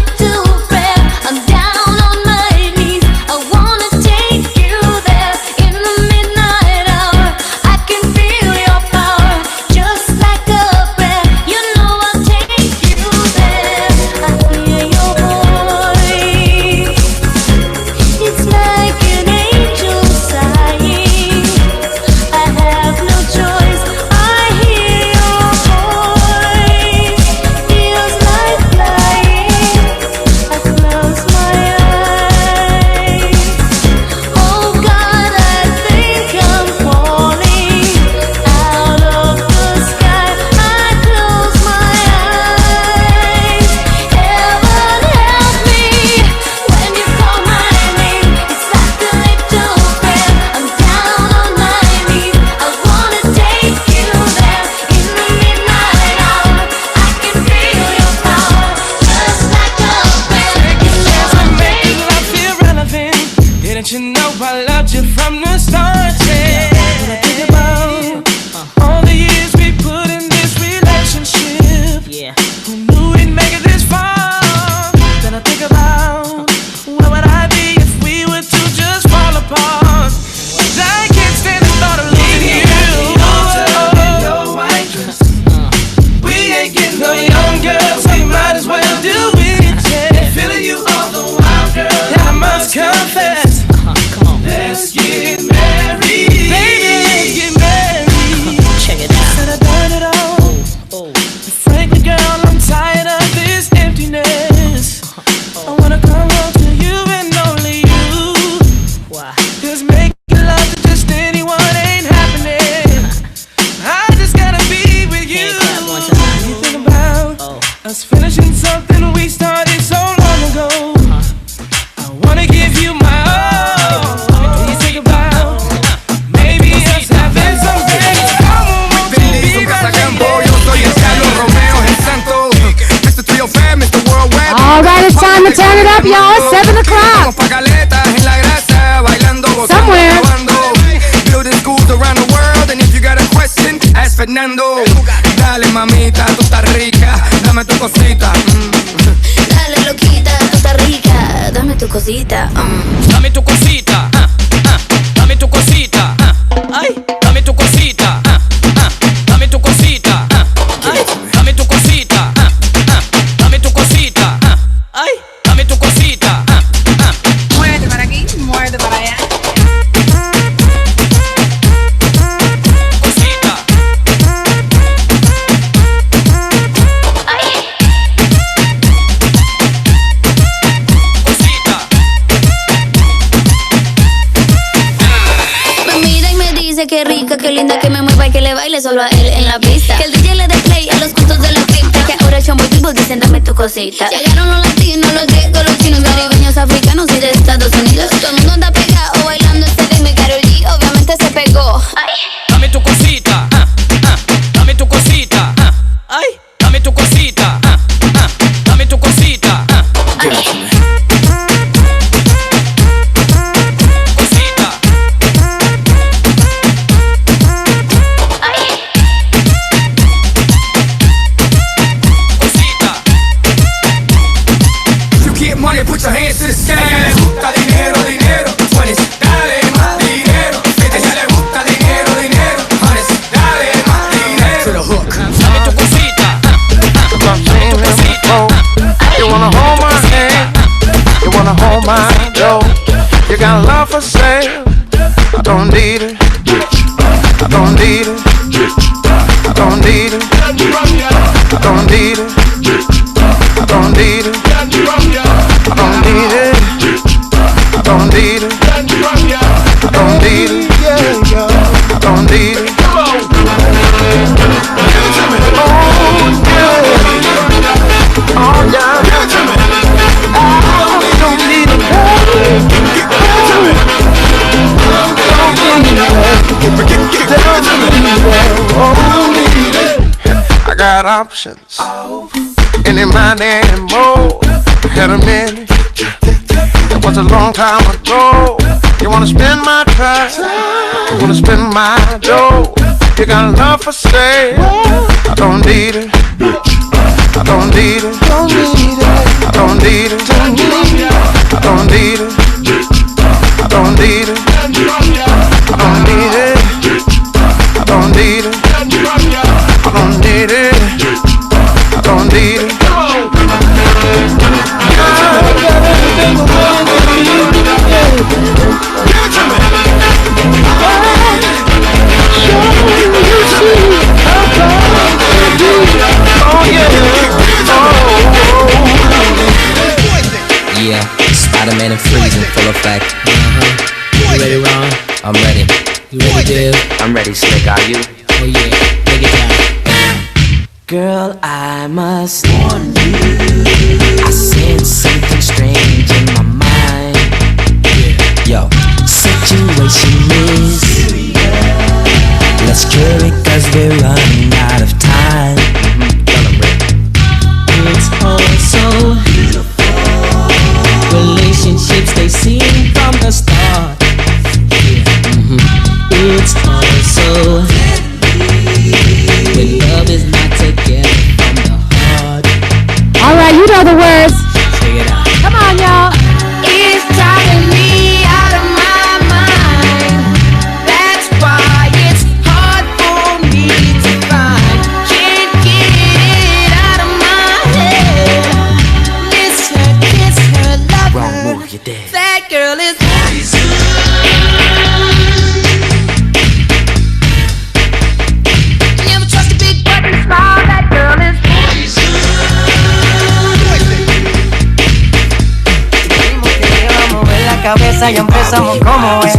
Can't you know I loved you from the start? Yeah. When I think about all the years we put in this relationship, yeah. Who knew we'd make it this far? Then I think about where would I be if we were to just fall apart? I can't stand the thought of losing you. We ain't getting no young girls, we might as well do it. Yeah. Feeling you all the while, girl. And I must confess, let's get married, baby. Let's get married. Check it out. Said I done it all. But frankly, girl, I'm tired of this emptiness. I wanna come home to you and only you. Why? 'Cause making love to just anyone ain't happening. I just gotta be with you. You think about us finishing something we started so long ago. I wanna give you my all. Do you think about maybe us having something in common? Won't you be my lady? Yo soy el Carlos Romeo, el Santo. Mr. Trio Fam, Mr. Worldwide. All right, it's time to turn it up, y'all. It's 7 o'clock. Somewhere. Building schools around the world, and if you got a question, ask Fernando. Dale, mamita, tú estás rica, dame tu cosita. Dale, loquita, tú estás rica. Dame tu cosita. Dame tu cosita. Dame tu cosita. Ay, dame tu cosita. Dame tu cosita. Ay, dame tu cosita. Dame tu cosita. Ay, dame tu cosita. Muévete para aquí, muévete para allá. Qué rica, qué linda, que me mueva y que le baile solo a él en la pista. Que el DJ le dé play a los gustos de la cripta. Que ahora chombo y people dicen dame tu cosita. Llegaron los latinos, los griegos, los chinos, caribeños, africanos y de Estados Unidos. Todo el mundo anda pegado bailando este ritmo y Karol G obviamente se pegó. Ay. Dame tu cosita. Dame tu cosita. Ay, dame tu cosita. Dame tu cosita. Ay. Put your hands to the sky. Le gusta dinero, dinero. Honest, dale más dinero. Ella le gusta dinero, dinero. Honest, dale más dinero. To the hook. Dame tu cosita. Dame tu cosita. You wanna hold my hand? You wanna hold my dough? You got love for sale? I don't need it. I don't need it. I don't need it. I don't need it. I don't need it. I don't need it. I don't need it. I don't need it. I don't need it. I don't need it. Oh yeah. Give it to me. I don't need it. I got options. Any mind, any more. Had a minute. That was a long time ago. You wanna spend my time? You wanna spend my dough? You got love for sale? I don't need it. I don't need it. I don't need it. I don't need it. I don't need it. I don't need it. I don't need it. I don't need it. I don't need it. Yeah, Spider-Man and Freeze in full effect. You ready, Ron? I'm ready. You ready, Dave? I'm ready, Slick. Are you? Oh yeah, take it down. Girl, I must warn you. I sense something strange in my mind. Yo, situation is serious. Let's cure it 'cause we're running out of time. It's all so beautiful. Relationships, they seem from the start. cabeza y empezamos como es.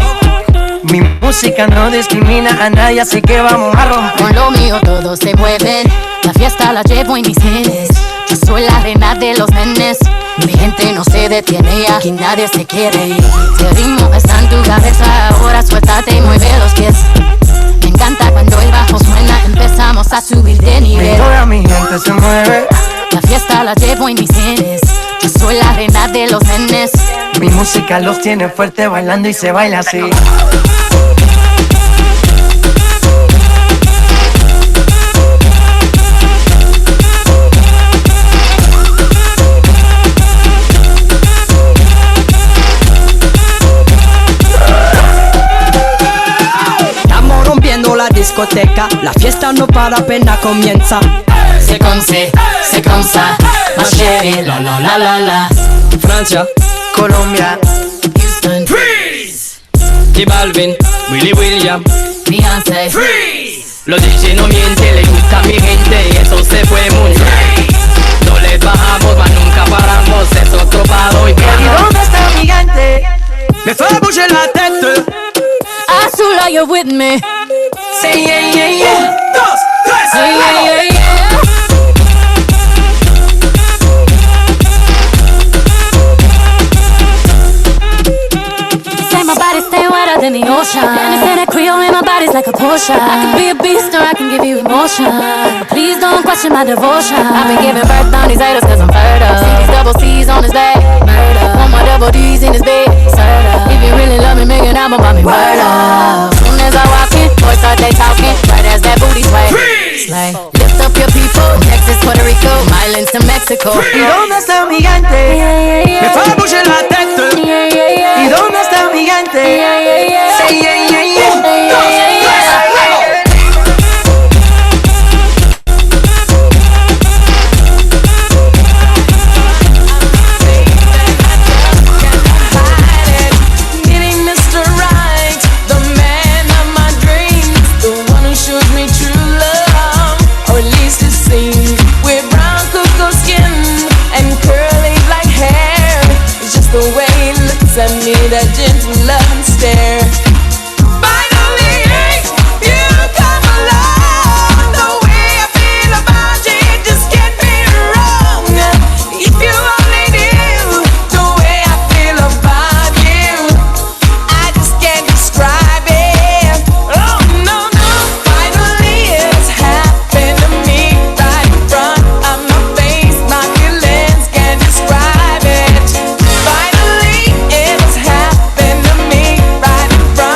Mi música no discrimina a nadie, así que vamos a romper. Con lo mío todos se mueven, la fiesta la llevo en mis genes. Yo soy la reina de los nenes, mi gente no se detiene, aquí nadie se quiere ir. Si el ritmo está en tu cabeza, ahora suéltate y mueve los pies. Me encanta cuando el bajo suena, empezamos a subir de nivel. Toda mi gente se mueve, la fiesta la llevo en mis genes. Yo soy la reina de los nenes. Mi música los tiene fuerte bailando y se baila así. Estamos rompiendo la discoteca, la fiesta no para, apenas comienza. C'est comme ça, ma chérie, la la la la la. Francia, Colombia, Houston, Freeze. J Balvin, Willy William, Beyoncé, Freeze. Los DJ no mienten, le gusta a mi gente y eso se fue muy bien. No les bajamos, mas nunca paramos, es otro palo y ¿y piano. dónde está mi gente? Me fait bouger la tête. Azul, you're with me. Say yeah, yeah, yeah. Dos, tres, Hey, yeah, yeah, yeah. Say my body stay wetter than the ocean. And say that Creole in my body's like a potion. I can be a beast or I can give you emotion. But please don't question my devotion. I've been giving birth on these haters cause I'm fertile. See these double C's on his back, murder. Want my double D's in his bed, serta. If you really love me, make an album about me, word up. Soon as I walk in, boys start they talking. Right as that booty sway. Slay. Lift up your people, Texas, Puerto Rico, Islands to Mexico. ¿Y dónde está mi gente? Me fait bouger la tête. ¿Y dónde está mi gente? Say yeah, yeah, yeah. Dos, tres, Meeting Mr. Right, the man of my dreams, the one who shows me true love, or at least it seems. With brown cocoa skin and curly black hair, it's just the way he looks at me, that gentle love and stare. Finally, you come along. The way I feel about you, it just can't be wrong. If you only knew the way I feel about you, I just can't describe it. Oh no, no. Finally, it's happened to me right in front of my face. My feelings can't describe it. Finally, it's happened to me right in front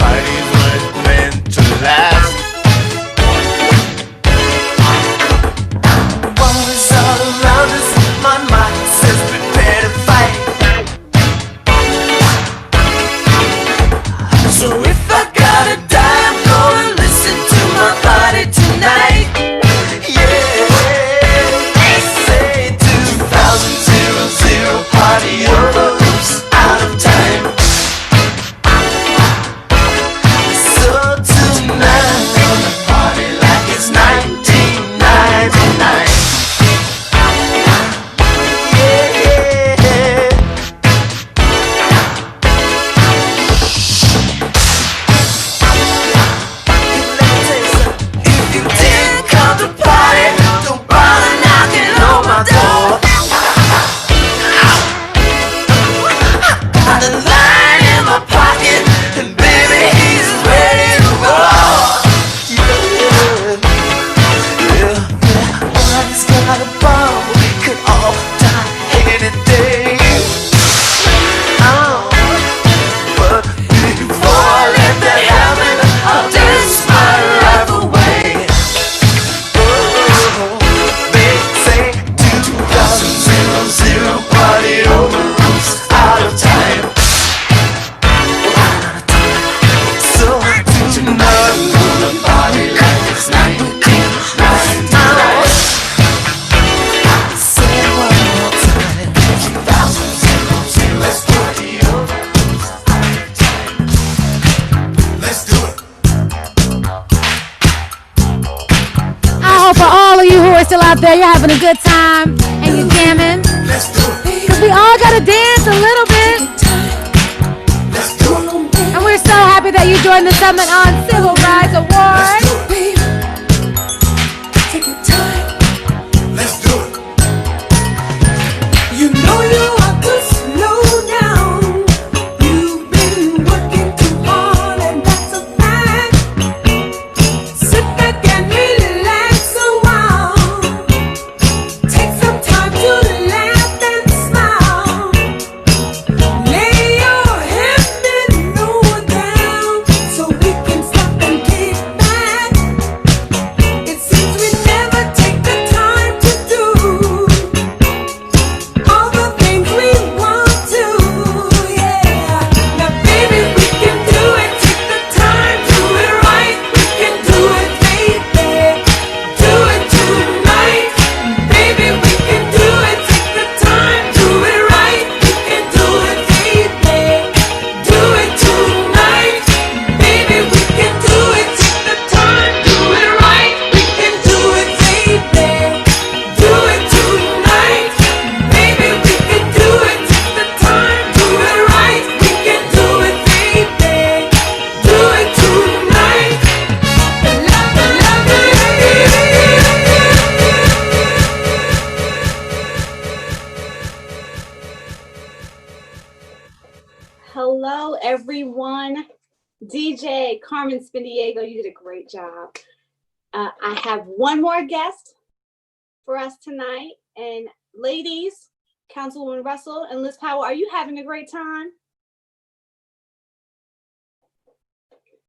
parties weren't meant to last. War is all around us, my mind says prepare to fight. So if I gotta die, I'm gonna listen to my body tonight. Yeah, they say 2000 party over, oops, out of time. So tonight, gonna party like it's 1999. Still out there, you're having a good time and you're jamming. Cause we all gotta dance a little bit. And we're so happy that you joined the Summit on Civil Rights Awards. Take your time, let's do it. You know you are to slow down. You've been working too hard and that's a fact. Sit back and relax a while. Take some time to laugh and smile. Lay your head and lower down so we can stop and kick back. It seems we never take the time to do all the things we want to, yeah. Now baby, we can do it, take the time, do it right. We can do it, baby, do it tonight. Baby, we can do it, take the time, do it right. We can do it, baby, do it tonight. Baby, we can do it, take the time, do it right. We can do it, baby, do it tonight. Baby, we can do it, take the time, do it right. We can do it, baby, do it tonight. Hello, everyone. DJ Carmen Spindiego, you did a great job. I have one more guest for us tonight. And ladies, Councilwoman Russell and Liz Powell, are you having a great time?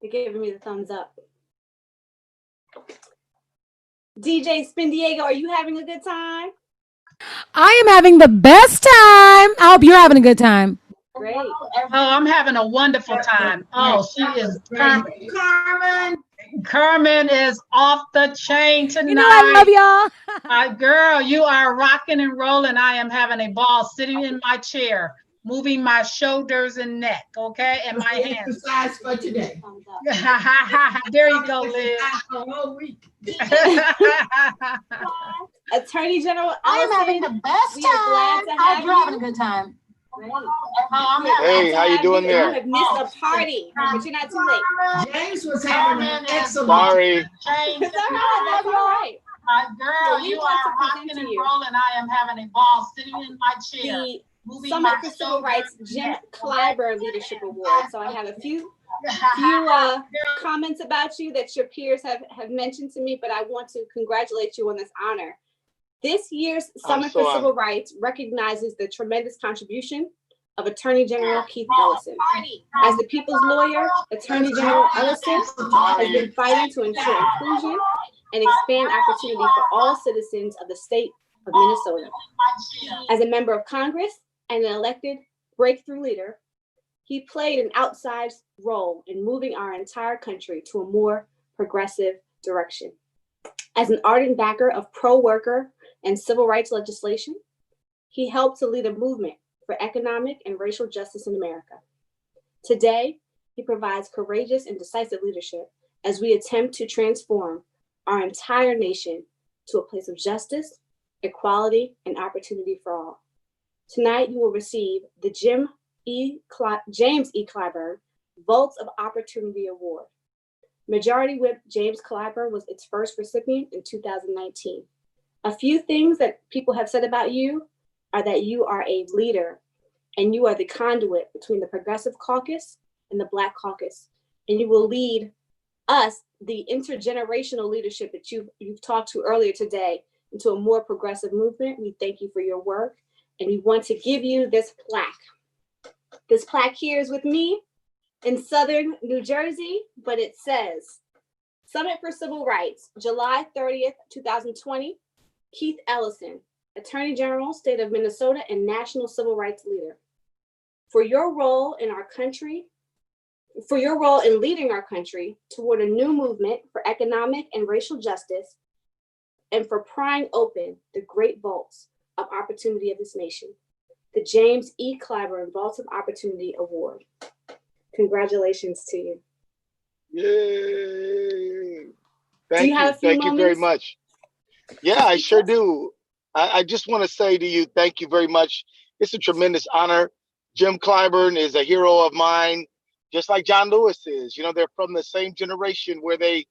They're giving me the thumbs up. DJ Spindiego, are you having a good time? I am having the best time. I hope you're having a good time. Great. Oh, I'm having a wonderful time. Oh, she is Carmen. Carmen is off the chain tonight. You know I love y'all. My girl, you are rocking and rolling. I am having a ball sitting in my chair, moving my shoulders and neck, okay, and my hands. Exercise for today. There you go, Liz. Attorney General I am Ellison, having the best we are glad time. to I have hope you're having a you. good time. Hey, how you doing You there? have missed a party, but you're not too late. James was having an excellent. Sorry. It's all right. That's all right. My girl, we you want are to rocking present and to you rolling. I am having a ball sitting in my chair. The moving Summit my for Civil shoulders Rights and Jim neck, okay? Clyburn Leadership Award. So I have a few comments about you that your peers have mentioned to me, but I want to congratulate you on this honor. This year's Summit for Civil Rights recognizes the tremendous contribution of Attorney General Keith Ellison. As the people's lawyer, Attorney General Ellison has been fighting to ensure inclusion and expand opportunity for all citizens of the state of Minnesota. As a member of Congress and an elected breakthrough leader, he played an outsized role in moving our entire country to a more progressive direction. As an ardent backer of pro-worker and civil rights legislation, he helped to lead a movement for economic and racial justice in America. Today, he provides courageous and decisive leadership as we attempt to transform our entire nation to a place of justice, equality, and opportunity for all. Tonight, you will receive the James E. Clyburn Vaults of Opportunity Award. Majority Whip James Clyburn was its first recipient in 2019. A few things that people have said about you are that you are a leader and you are the conduit between the Progressive Caucus and the Black Caucus. And you will lead us, the intergenerational leadership that you've talked to earlier today, into a more progressive movement. We thank you for your work, and we want to give you this plaque. This plaque here is with me in Southern New Jersey, but it says, Summit for Civil Rights, July 30th, 2020, Keith Ellison, Attorney General, State of Minnesota, and National Civil Rights Leader. For your role in our country, for your role in leading our country toward a new movement for economic and racial justice, and for prying open the great vaults of opportunity of this nation. The James E. Clyburn Vaults of Opportunity Award. Congratulations to you. Yay. Thank you very much. Yeah, I sure do. I just want to say to you, thank you very much. It's a tremendous honor. Jim Clyburn is a hero of mine, just like John Lewis is. You know, they're from the same generation where they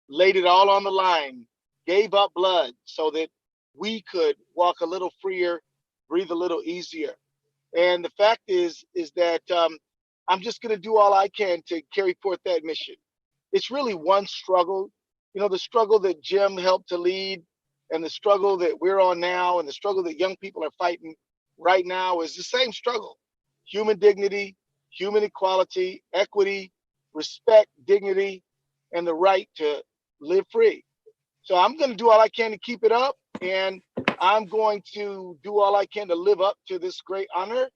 laid it all on the line, gave up blood so that we could walk a little freer, breathe a little easier. And the fact is that I'm just going to do all I can to carry forth that mission. It's really one struggle, you know, the struggle that Jim helped to lead and the struggle that we're on now and the struggle that young people are fighting right now is the same struggle. Human dignity, human equality, equity, respect, dignity, and the right to live free. So I'm going to do all I can to keep it up, and I'm going to do all I can to live up to this great honor.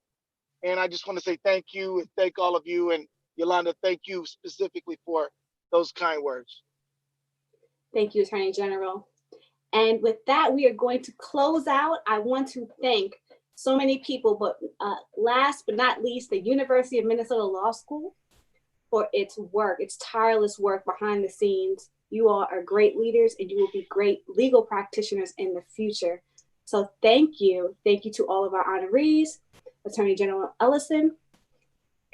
And I just want to say thank you and thank all of you. And Yolanda, thank you specifically for those kind words. Thank you, Attorney General. And with that, we are going to close out. I want to thank so many people, but last but not least, the University of Minnesota Law School for its work, its tireless work behind the scenes. You all are great leaders and you will be great legal practitioners in the future. So thank you. Thank you to all of our honorees, Attorney General Ellison,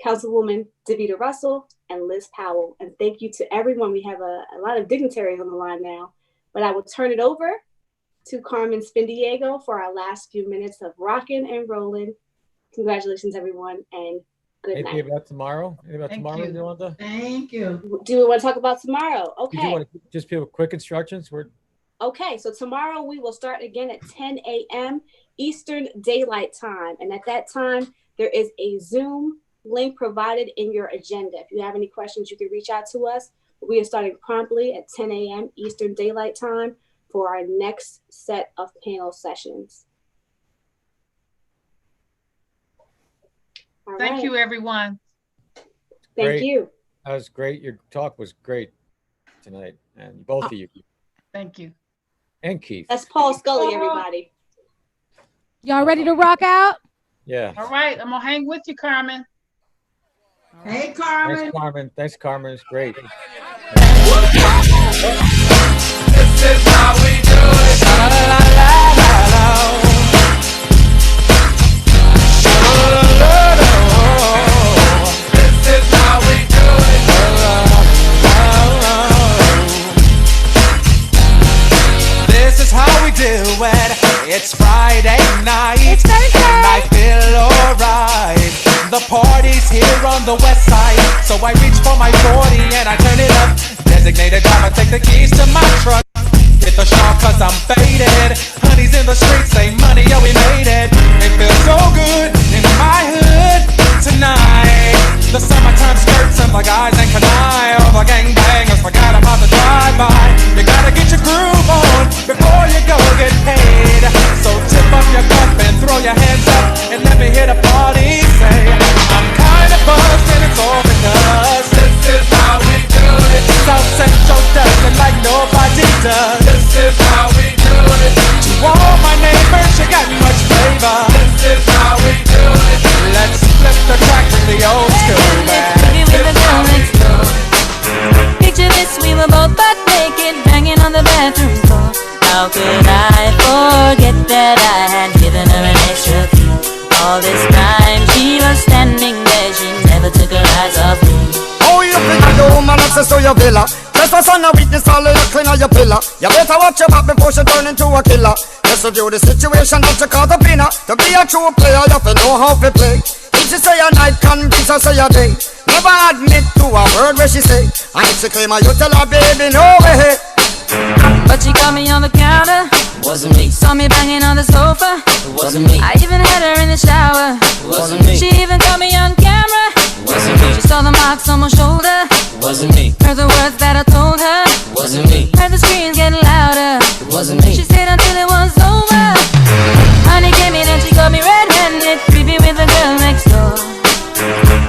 Councilwoman DeVita Russell, and Liz Powell. And thank you to everyone. We have a lot of dignitaries on the line now, but I will turn it over to Carmen Spindiego for our last few minutes of rocking and rolling. Congratulations, everyone, and good night. Anything about tomorrow? Anything about tomorrow, Yolanda? Thank you. Do we want to talk about tomorrow? Okay. Did you want to just give quick instructions? Okay, so tomorrow we will start again at 10 a.m. Eastern Daylight Time. And at that time, there is a Zoom link provided in your agenda. If you have any questions, you can reach out to us. We are starting promptly at 10 a.m. Eastern Daylight Time for our next set of panel sessions. All Thank right. you, everyone. Thank you. That was great. Your talk was great tonight, and both of you. Thank you. And Keith. That's Paul Scully, everybody. Y'all ready to rock out? Yeah. All right, I'm gonna hang with you, Carmen. Hey, Carmen. Thanks, Carmen. Thanks, Carmen. It's great. This is how we do it. La, la, la, la, la. This is how we do it. This is how we do it. It's Friday night. It's Thursday. And I feel alright. The party's here on the west side. So I reach for my 40 and I turn it up. Designated driver, take the keys to my truck. Hit the shop cause I'm faded. Honey's in the streets, say money, yo, we made it. It feels so good in my hood. over guys and connive over gangbangers. Forgot about the drive-by. You gotta get your groove on before you go get paid. So tip up your cup and throw your hands up and let me hear the party say, I'm kinda buzzed and it's all because this is how we do it. South Central does it like nobody does. This is how we do it. To all my neighbors, you got much flavor. This is how we do it. Let's flip the track with the old school band. Picture this, we were both butt naked, banging on the bathroom floor. How could I forget that I had given her an extra key? All this time she was standing there, she never took her eyes off me. Oh, you think you're woman access to your villa? Trespass on a witness, all of your clean on your pillar. You better watch your back before she turn into a killer. Just review the situation that you call the winner. To be a true player, you have to know how to play. If she say a night, convince her say a day. Never admit to a word where she say. And if she claim her, you tell her, baby, no way. But she caught me on the counter. Wasn't me. Saw me banging on the sofa. It wasn't me. I even had her in the shower. It wasn't me. She even caught me on camera. It wasn't me. She saw the marks on my shoulder. It wasn't me. Heard the words that I told her. It wasn't me. Heard the screams getting louder. It wasn't me. She stayed until it was over. Honey came in and she got me red-handed, creepy with the girl next door.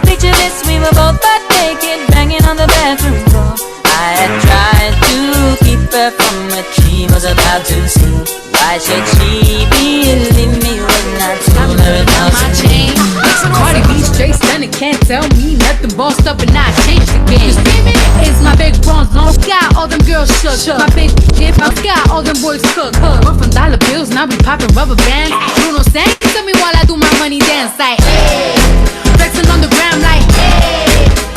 Picture this, we were both butt naked, banging on the bathroom floor. I had tried to keep her from what she was about to see. Why should she believe me when I told her it was my chain? Cardi B straight stunning, can't tell me nothing. Bossed up and I changed the game. You see me? It's my big bronze long sky, all them girls shook. My big dip, my sky, all them boys cook. We're from dollar bills, now we popping rubber bands. Bruno sang to me while I do my money dance like, hey. Flexing on the gram like, hey.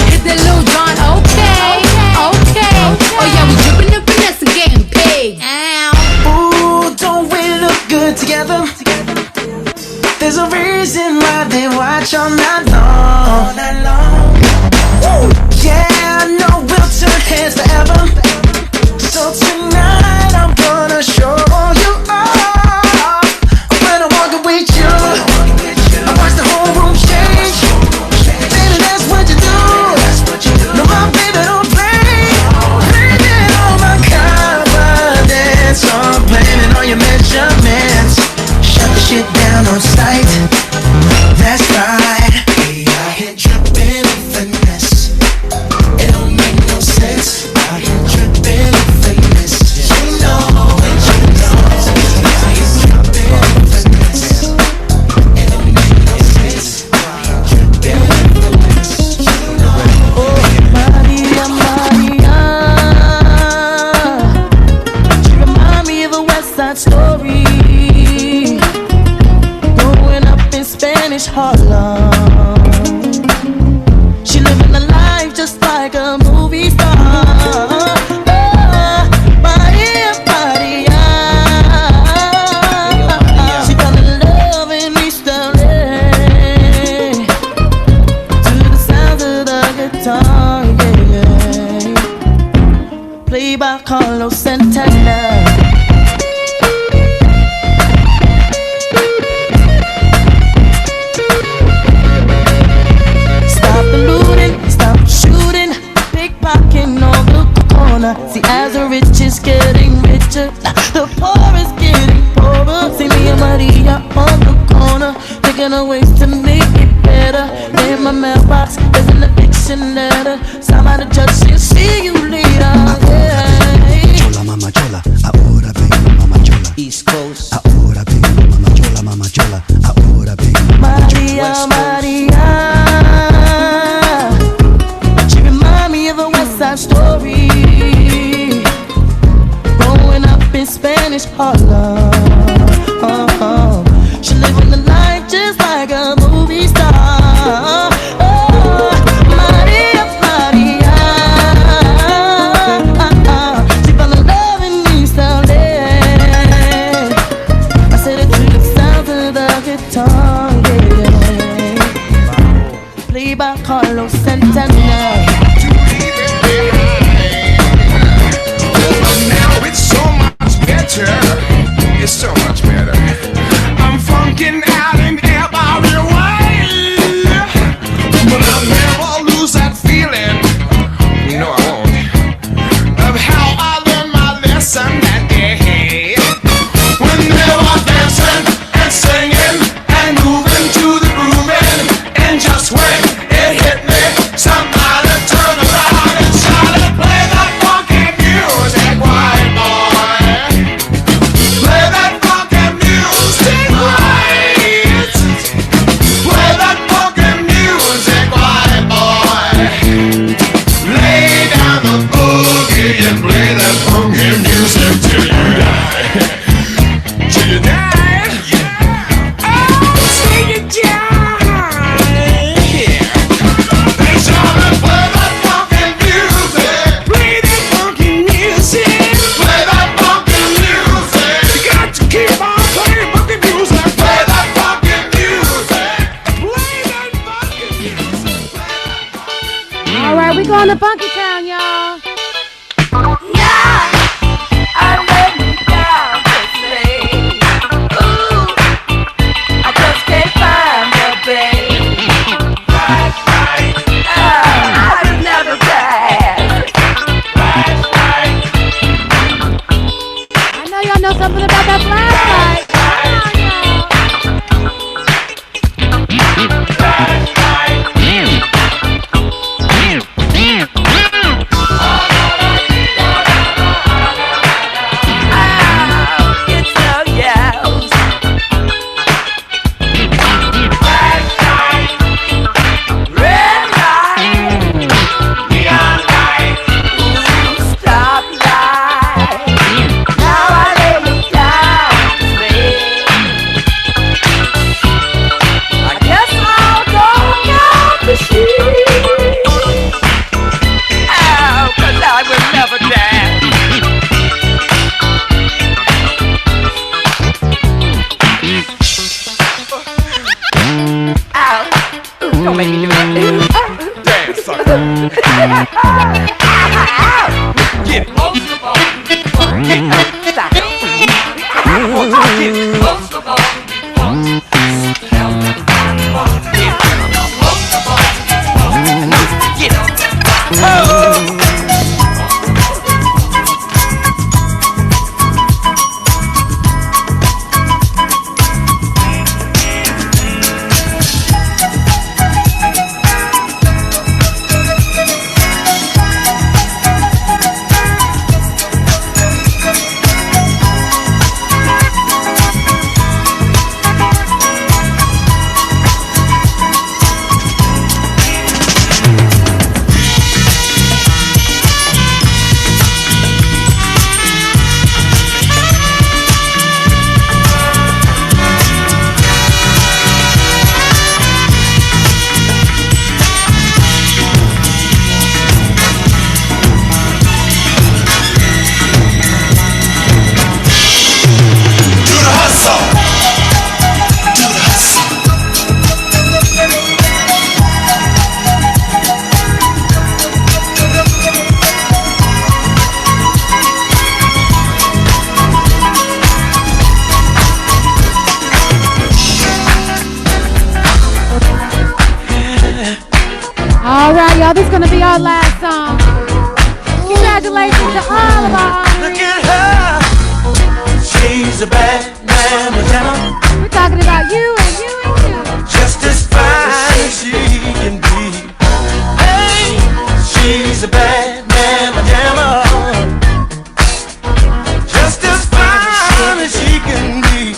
Hit the Lil Jon, okay, okay. Oh yeah, we dripping the finesse and getting paid. Ooh, don't we look good together? There's a reason why they watch all night long. Yeah, I know we'll turn heads forever. So tonight I'm gonna show you off. When I walk with you, I watch the whole room change. Baby, that's what you do. No, my baby don't play. Blaming all my confidence, I'm blaming all your measurements. Shut the shit down on sight. That's right. We out here dripping with finesse. It don't make no sense. Out here dripping with finesse. You know it, you know. Out here dripping with finesse. It don't make no sense. Out here dripping with finesse. You know. Oh, Maria, Maria. She remind me of a West Side Story. Spanish Harlem. She living a life just like a movie star. Oh, Maria, Maria. She fell in love in East LA to the sounds of the guitar, yeah. Played by Carlos Santana. See, as the rich is getting richer, the poor is getting poorer. See me and Maria on the corner, thinking of ways to make it better. In my mailbox, there's an eviction letter. Somebody judge, she'll see you later. Yeah. Chola, mama chola, ahora vengo, mama chola. East Coast, ahora vengo, mama chola, mama chola. Ahora vengo, Maria, Maria. She remind me of a West Side Story. Spanish Harlem. She living the life just like a movie star. Oh, Maria, Maria. She fell in love in East LA. I said it to the sound of the guitar, yeah. Played by Carlos Santana. It's so much better. on, y'all. I know y'all know something about that flashlight. Don't make me do that. Damn, sucker. Get it. All right, y'all, this is gonna be our last song. Congratulations to all of our Look at her. She's a bad man, Madonna. We're talking about you and you and you. Just as fine as she can be. Hey, she's a bad man, Madonna. Just as fine as she can be.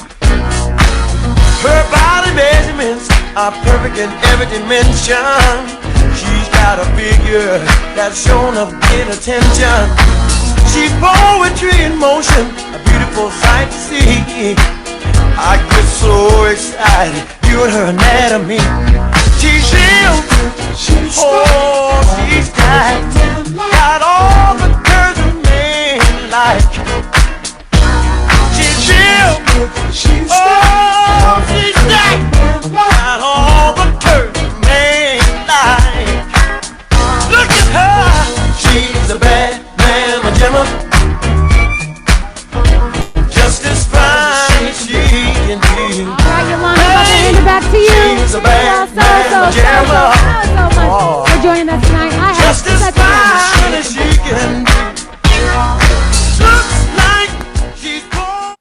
Her body measurements are perfect in every dimension. She's got a figure that's shown up in attention. She's poetry in motion, a beautiful sight to see. I get so excited viewing her anatomy. She's real, she's got all the curves a man like. She's real, she's got all the curves a man like. Look at her, she's a bad man, Gemma. Just as fine as she can be. All right, Yolanda, I'm about to hand it back to you. She's a bad man, Gemma. So much for joining us tonight. I have Just as such fine as she can be. Looks like she's born.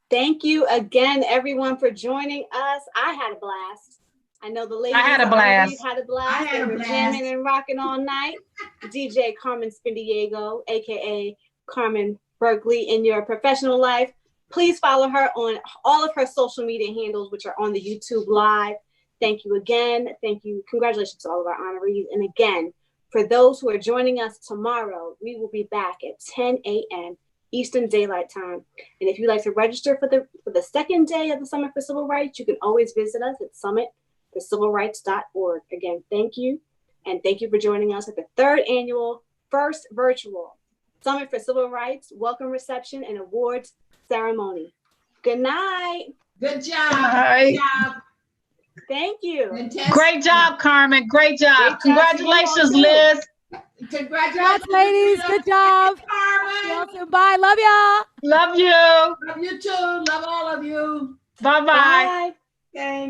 Thank you again, everyone, for joining us. I had a blast. I know the ladies I had a blast. Had a blast. They were jamming and rocking all night. DJ Carmen Spindiego, aka Carmen Berkeley, in your professional life. Please follow her on all of her social media handles, which are on the YouTube Live. Thank you again. Thank you. Congratulations to all of our honorees. And again, for those who are joining us tomorrow, we will be back at 10 a.m. Eastern Daylight Time. And if you'd like to register for the second day of the Summit for Civil Rights, you can always visit us at summitforcivilrights.org. Again, thank you. And thank you for joining us at the third annual first virtual Summit for Civil Rights Welcome Reception and Awards Ceremony. Good night. Good job. Bye. Good job. Thank you. Fantastic. Great job, Carmen. Great job. Congratulations, Liz. Congratulations, ladies. Good job. Carmen. Bye. Love y'all. Love you. Love you too. Love all of you. Bye-bye. Bye. Okay.